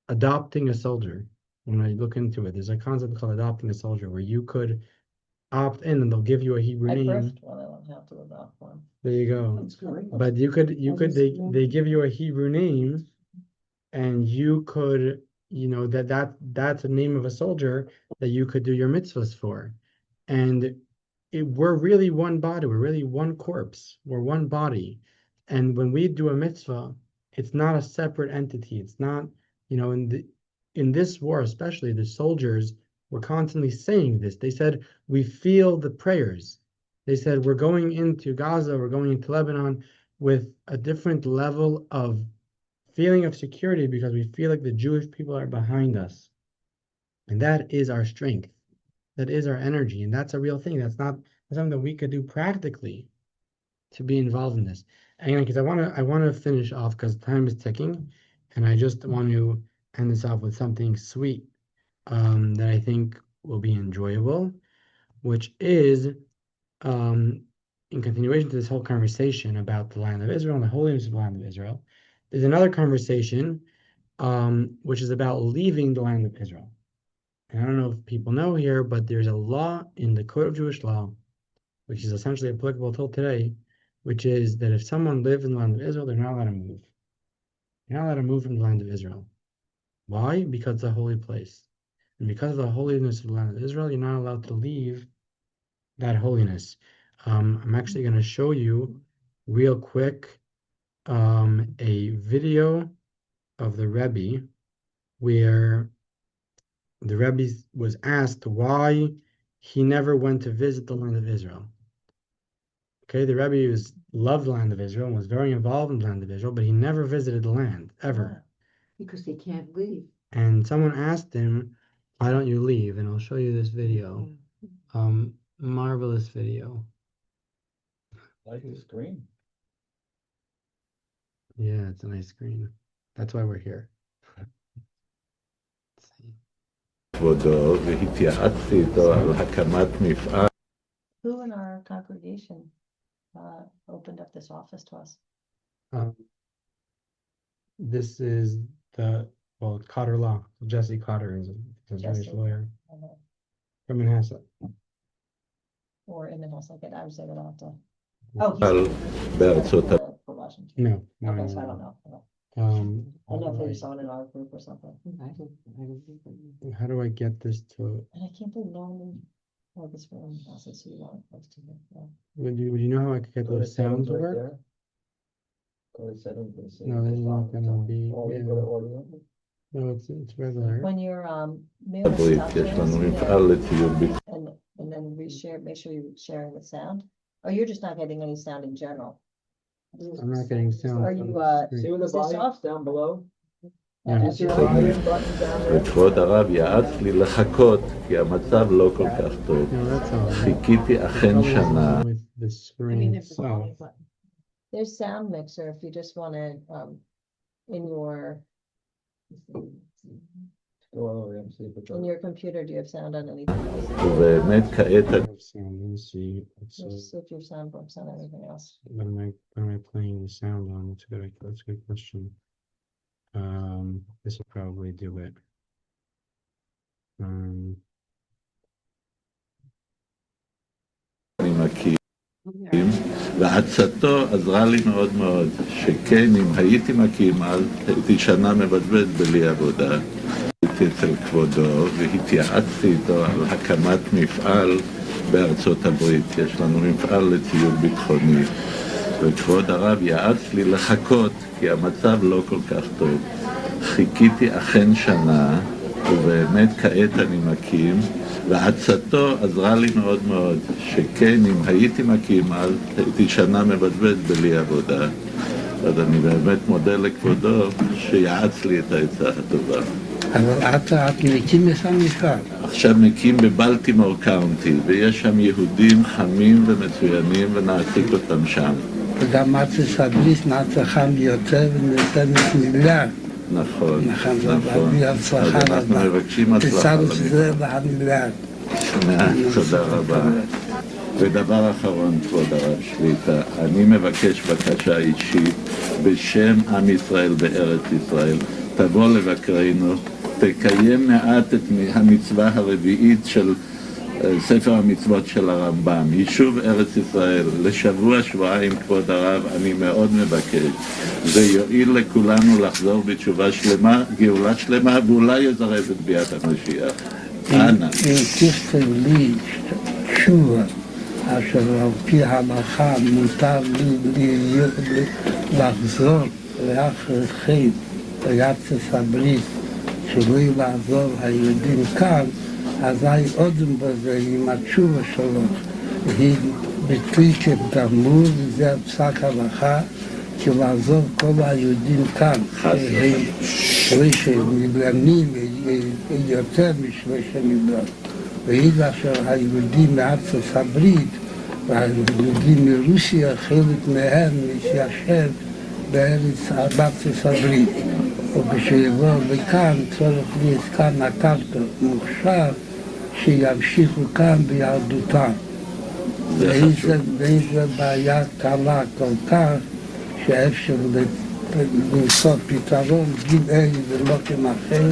[SPEAKER 1] adopting a soldier. When I look into it, there's a concept called adopting a soldier, where you could opt in and they'll give you a Hebrew
[SPEAKER 4] I
[SPEAKER 1] name.
[SPEAKER 4] birthed one, I don't have to adopt one.
[SPEAKER 1] There you go.
[SPEAKER 2] That's great.
[SPEAKER 1] But they give you a Hebrew name, and you could, that's a name of a soldier that you could do your mitzvahs for. And we're really one body, we're really one corpse, we're one body. And when we do a mitzvah, it's not a separate entity. It's not, in this war, especially the soldiers were constantly saying this. They said, we feel the prayers. They said, we're going into Gaza, we're going into Lebanon with a different level of feeling of security because we feel like the Jewish people are behind us. And that is our strength. That is our energy. And that's a real thing. That's not something that we could do practically to be involved in this. And because I want to finish off because time is ticking, and I just want to end this off with something sweet that I think will be enjoyable, which is in continuation to this whole conversation about the land of Israel and the holiness of the land of Israel. There's another conversation which is about leaving the land of Israel. And I don't know if people know here, but there's a law in the Code of Jewish Law, which is essentially applicable till today, which is that if someone lives in the land of Israel, they're not allowed to move. You're not allowed to move from the land of Israel. Why? Because it's a holy place. And because of the holiness of the land of Israel, you're not allowed to leave that holiness. I'm actually going to show you real quick a video of the Rebbe where the Rebbe was asked why he never went to visit the land of Israel. Okay, the Rebbe loved the land of Israel and was very involved in the land of Israel, but he never visited the land, ever.
[SPEAKER 2] Because they can't leave.
[SPEAKER 1] And someone asked him, why don't you leave? And I'll show you this video. Marvelous video.
[SPEAKER 3] I like the screen.
[SPEAKER 1] Yeah, it's a nice screen. That's why we're here. Let's see.
[SPEAKER 6] כבודו, והתייעצתי איתו על הקמת מפעל.
[SPEAKER 4] Who in our congregation opened up this office to us?
[SPEAKER 1] This is Cotter Law. Jesse Cotter is a Jewish
[SPEAKER 4] Jesse.
[SPEAKER 1] lawyer
[SPEAKER 4] Uh-huh.
[SPEAKER 1] from Manhasset.
[SPEAKER 4] Or in the house like it, I would say that I'll have to.
[SPEAKER 6] על בארצות הברית.
[SPEAKER 4] For Washington.
[SPEAKER 1] No, no,
[SPEAKER 4] Okay,
[SPEAKER 1] no,
[SPEAKER 4] so I
[SPEAKER 1] no.
[SPEAKER 4] don't know.
[SPEAKER 1] I
[SPEAKER 4] I don't know if there's someone in our group or something.
[SPEAKER 1] how do I get this to?
[SPEAKER 4] And I can't believe no one in this room also see you want close to me. Yeah.
[SPEAKER 1] Would you know how I could get
[SPEAKER 3] Go to
[SPEAKER 1] those sounds
[SPEAKER 3] settings
[SPEAKER 1] to
[SPEAKER 3] right
[SPEAKER 1] work?
[SPEAKER 3] there. Go to settings and see
[SPEAKER 1] No,
[SPEAKER 3] if
[SPEAKER 1] this is
[SPEAKER 3] the
[SPEAKER 1] not
[SPEAKER 3] volume's
[SPEAKER 1] gonna
[SPEAKER 3] on.
[SPEAKER 1] be.
[SPEAKER 3] Oh, you go to audio?
[SPEAKER 1] No, it's regular.
[SPEAKER 4] When you're
[SPEAKER 6] הברית יש לנו מפעל לציוד ביטחון.
[SPEAKER 4] and then reshare, make sure you're sharing the sound. Or you're just not getting any sound in general.
[SPEAKER 1] I'm not getting sound.
[SPEAKER 4] Are
[SPEAKER 1] from
[SPEAKER 4] you,
[SPEAKER 1] the
[SPEAKER 3] See
[SPEAKER 1] screen.
[SPEAKER 3] where the
[SPEAKER 4] Is this
[SPEAKER 3] volume's
[SPEAKER 4] off?
[SPEAKER 3] down below?
[SPEAKER 1] Yeah.
[SPEAKER 3] Is your volume button down there?
[SPEAKER 6] וכבוד הרב יעץ לי לחכות, כי המצב לא כל כך טוב.
[SPEAKER 1] No, that's all.
[SPEAKER 6] חיכיתי אכן שנה.
[SPEAKER 1] With the
[SPEAKER 5] I
[SPEAKER 1] screen
[SPEAKER 5] mean, there's a
[SPEAKER 1] itself.
[SPEAKER 5] volume button.
[SPEAKER 4] There's sound mixer if you just want to, in your,
[SPEAKER 3] Go over and see if it's
[SPEAKER 4] in
[SPEAKER 3] on.
[SPEAKER 4] your computer, do you have sound on anything else?
[SPEAKER 6] ובאמת כעת
[SPEAKER 1] I have sound. Let me see. Let's
[SPEAKER 4] Just see if your sound works on anything else.
[SPEAKER 1] when am I playing the sound on? That's a good question. This will probably do it.
[SPEAKER 6] אני מכיר. ועצתו עזרה לי מאוד מאוד, שכן אם הייתי מקים אז הייתי שנה מבזבז בלי עבודה. הייתי אצל כבודו והתייעצתי איתו על הקמת מפעל בארצות הברית. יש לנו מפעל לציוד ביטחוני. וכבוד הרב יעץ לי לחכות, כי המצב לא כל כך טוב. חיכיתי אכן שנה, ובאמת כעת אני מקים, ועצתו עזרה לי מאוד מאוד, שכן אם הייתי מקים אז הייתי שנה מבזבז בלי עבודה. אז אני באמת מודה לכבודו שיעץ לי את העצה הטובה.
[SPEAKER 7] אבל את מקים את המפעל.
[SPEAKER 6] עכשיו מקים בבלטימור קאונטי, ויש שם יהודים חמים ומצוינים ונעסיק אותם שם.
[SPEAKER 7] וגם את תסבליס נצחם יותר ונותנת מילה.
[SPEAKER 6] נכון,
[SPEAKER 7] נכון,
[SPEAKER 6] נכון. אז אנחנו מבקשים הצלחה.
[SPEAKER 7] תסבליס זה והמילה.
[SPEAKER 6] תודה רבה. ודבר אחרון, כבוד הרב שליטה, אני מבקש בקשה אישית בשם עם ישראל בארץ ישראל, תבוא לבקרנו, תקיים מעט את המצווה הרביעית של ספר המצוות של הרמב"ם, יישוב ארץ ישראל, לשבוע שבועיים כבוד הרב, אני מאוד מבקש, זה יועיל לכולנו לחזור בתשובה שלמה, גאולה שלמה, ואולי יזרז את ביאת המשיח. אנא.
[SPEAKER 7] אם תכתב לי תשובה, אשר על פי ההלכה מותר לי לחזור לאחר חטא בארצות הברית, שלא לעזוב היהודים כאן, אזי אודם בזה עם התשובה שלו, היא בתריקת גמור, וזה פסק הלכה, כי לעזוב כל היהודים כאן, שהם שלושה מיליונים, יותר משלושה מיליון. והיא אשר היהודים מארצות הברית, והיהודים מרוסיה, חלק מהם מתיישב בארצות הברית. וכשיבוא לכאן צריך להיות כאן הקרקע מוכשר שימשיכו כאן ביהדותם. ואיזה בעיה קלה כל כך שאפשר למצוא פתרון, גיל יהיו במקום אחר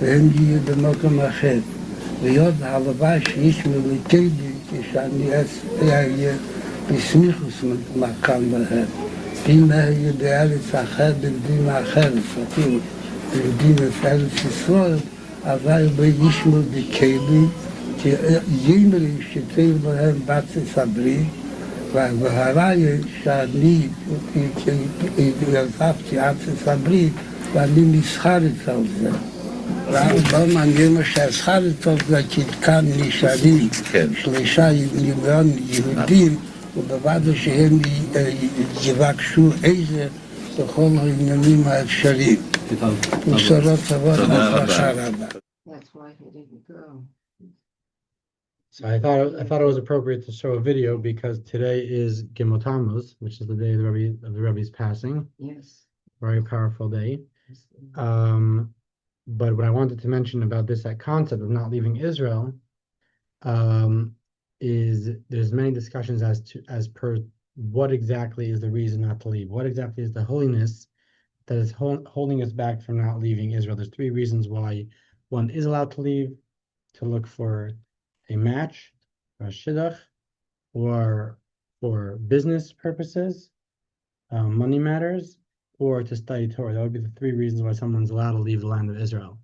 [SPEAKER 7] והם יהיו במקום אחר. והיות הלוואי שישמעו לי קיידי כשאני אהיה בסמיכוס מקם להם. אם אהיה בארץ אחרת במדינה אחרת, אפילו במדינת ארץ ישראל, אבל בישמעו לי קיידי כי ימרי שתהיה להם בארץ הברית, והראיה שאני עזבתי ארץ הברית ואני מסחרית על זה. לא מעניין מה שהסחרית על זה כי כאן נשארים 3 מיליון יהודים ובלבד שהם יבקשו איזה בכל העניינים האפשריים. בשורות טובות וברכה רבה.
[SPEAKER 2] That's why he didn't go.
[SPEAKER 1] So I thought it was appropriate to show a video because today is Gimel Tammuz, which is the day of the Rebbe's passing.
[SPEAKER 2] Yes.
[SPEAKER 1] Very powerful day. But what I wanted to mention about this, that concept of not leaving Israel, is there's many discussions as per what exactly is the reason not to leave. What exactly is the holiness that is holding us back from not leaving Israel? There's 3 reasons why one is allowed to leave: to look for a match, or a shidduch, or for business purposes, money matters, or to study Torah. That would be the 3 reasons why someone's allowed to leave the land of Israel.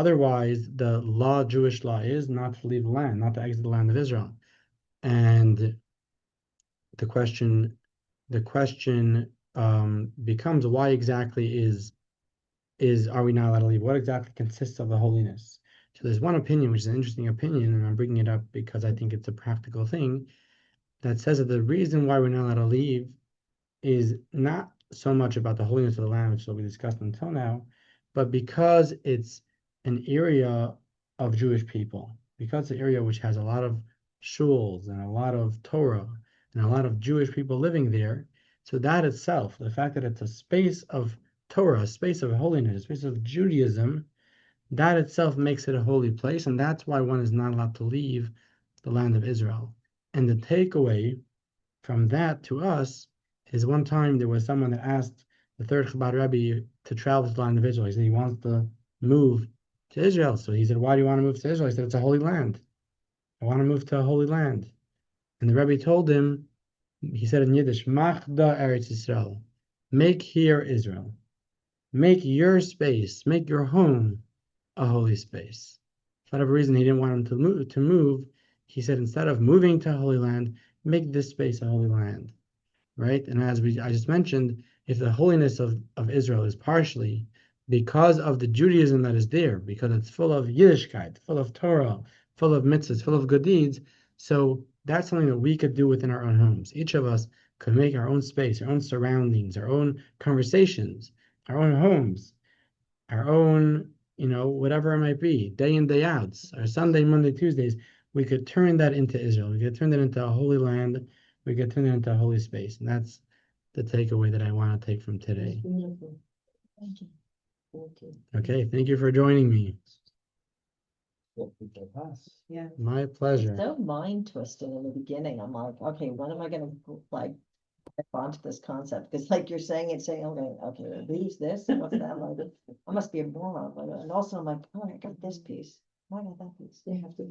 [SPEAKER 1] Otherwise, the law, Jewish law, is not to leave the land, not to exit the land of Israel. And the question becomes, why exactly are we not allowed to leave? What exactly consists of the holiness? So there's one opinion, which is an interesting opinion, and I'm bringing it up because I think it's a practical thing, that says that the reason why we're not allowed to leave is not so much about the holiness of the land, which is what we discussed until now, but because it's an area of Jewish people, because it's an area which has a lot of shuls and a lot of Torah and a lot of Jewish people living there. So that itself, the fact that it's a space of Torah, a space of holiness, a space of Judaism, that itself makes it a holy place, and that's why one is not allowed to leave the land of Israel. And the takeaway from that to us is, one time there was someone that asked the 3rd Chabad Rebbe to travel to the land of Israel. He said he wants to move to Israel. So he said, why do you want to move to Israel? He said, it's a holy land. I want to move to a holy land. And the Rebbe told him, he said in Yiddish, Machda Eretz Yisrael, make here Israel. Make your space, make your home a holy space. For whatever reason he didn't want him to move, he said, instead of moving to a holy land, make this space a holy land. Right? And as I just mentioned, if the holiness of Israel is partially because of the Judaism that is there, because it's full of Yiddishkeit, full of Torah, full of mitzvahs, full of good deeds, so that's something that we could do within our own homes. Each of us could make our own space, our own surroundings, our own conversations, our own homes, our own, whatever it might be, day in, day outs, our Sunday, Monday, Tuesdays, we could turn that into Israel. We could turn that into a holy land. We could turn it into a holy space. And that's the takeaway that I want to take from today.
[SPEAKER 4] Beautiful. Thank you.
[SPEAKER 1] Okay, thank you for joining me.
[SPEAKER 5] Yeah.
[SPEAKER 1] My pleasure.
[SPEAKER 4] So mind twisting in the beginning. I'm like, okay, when am I gonna grab onto this concept? Because you're saying, okay, leaves this, what's that like? I must be a moron. And also I'm like, oh, I got this piece. Why got that piece?
[SPEAKER 2] They have to be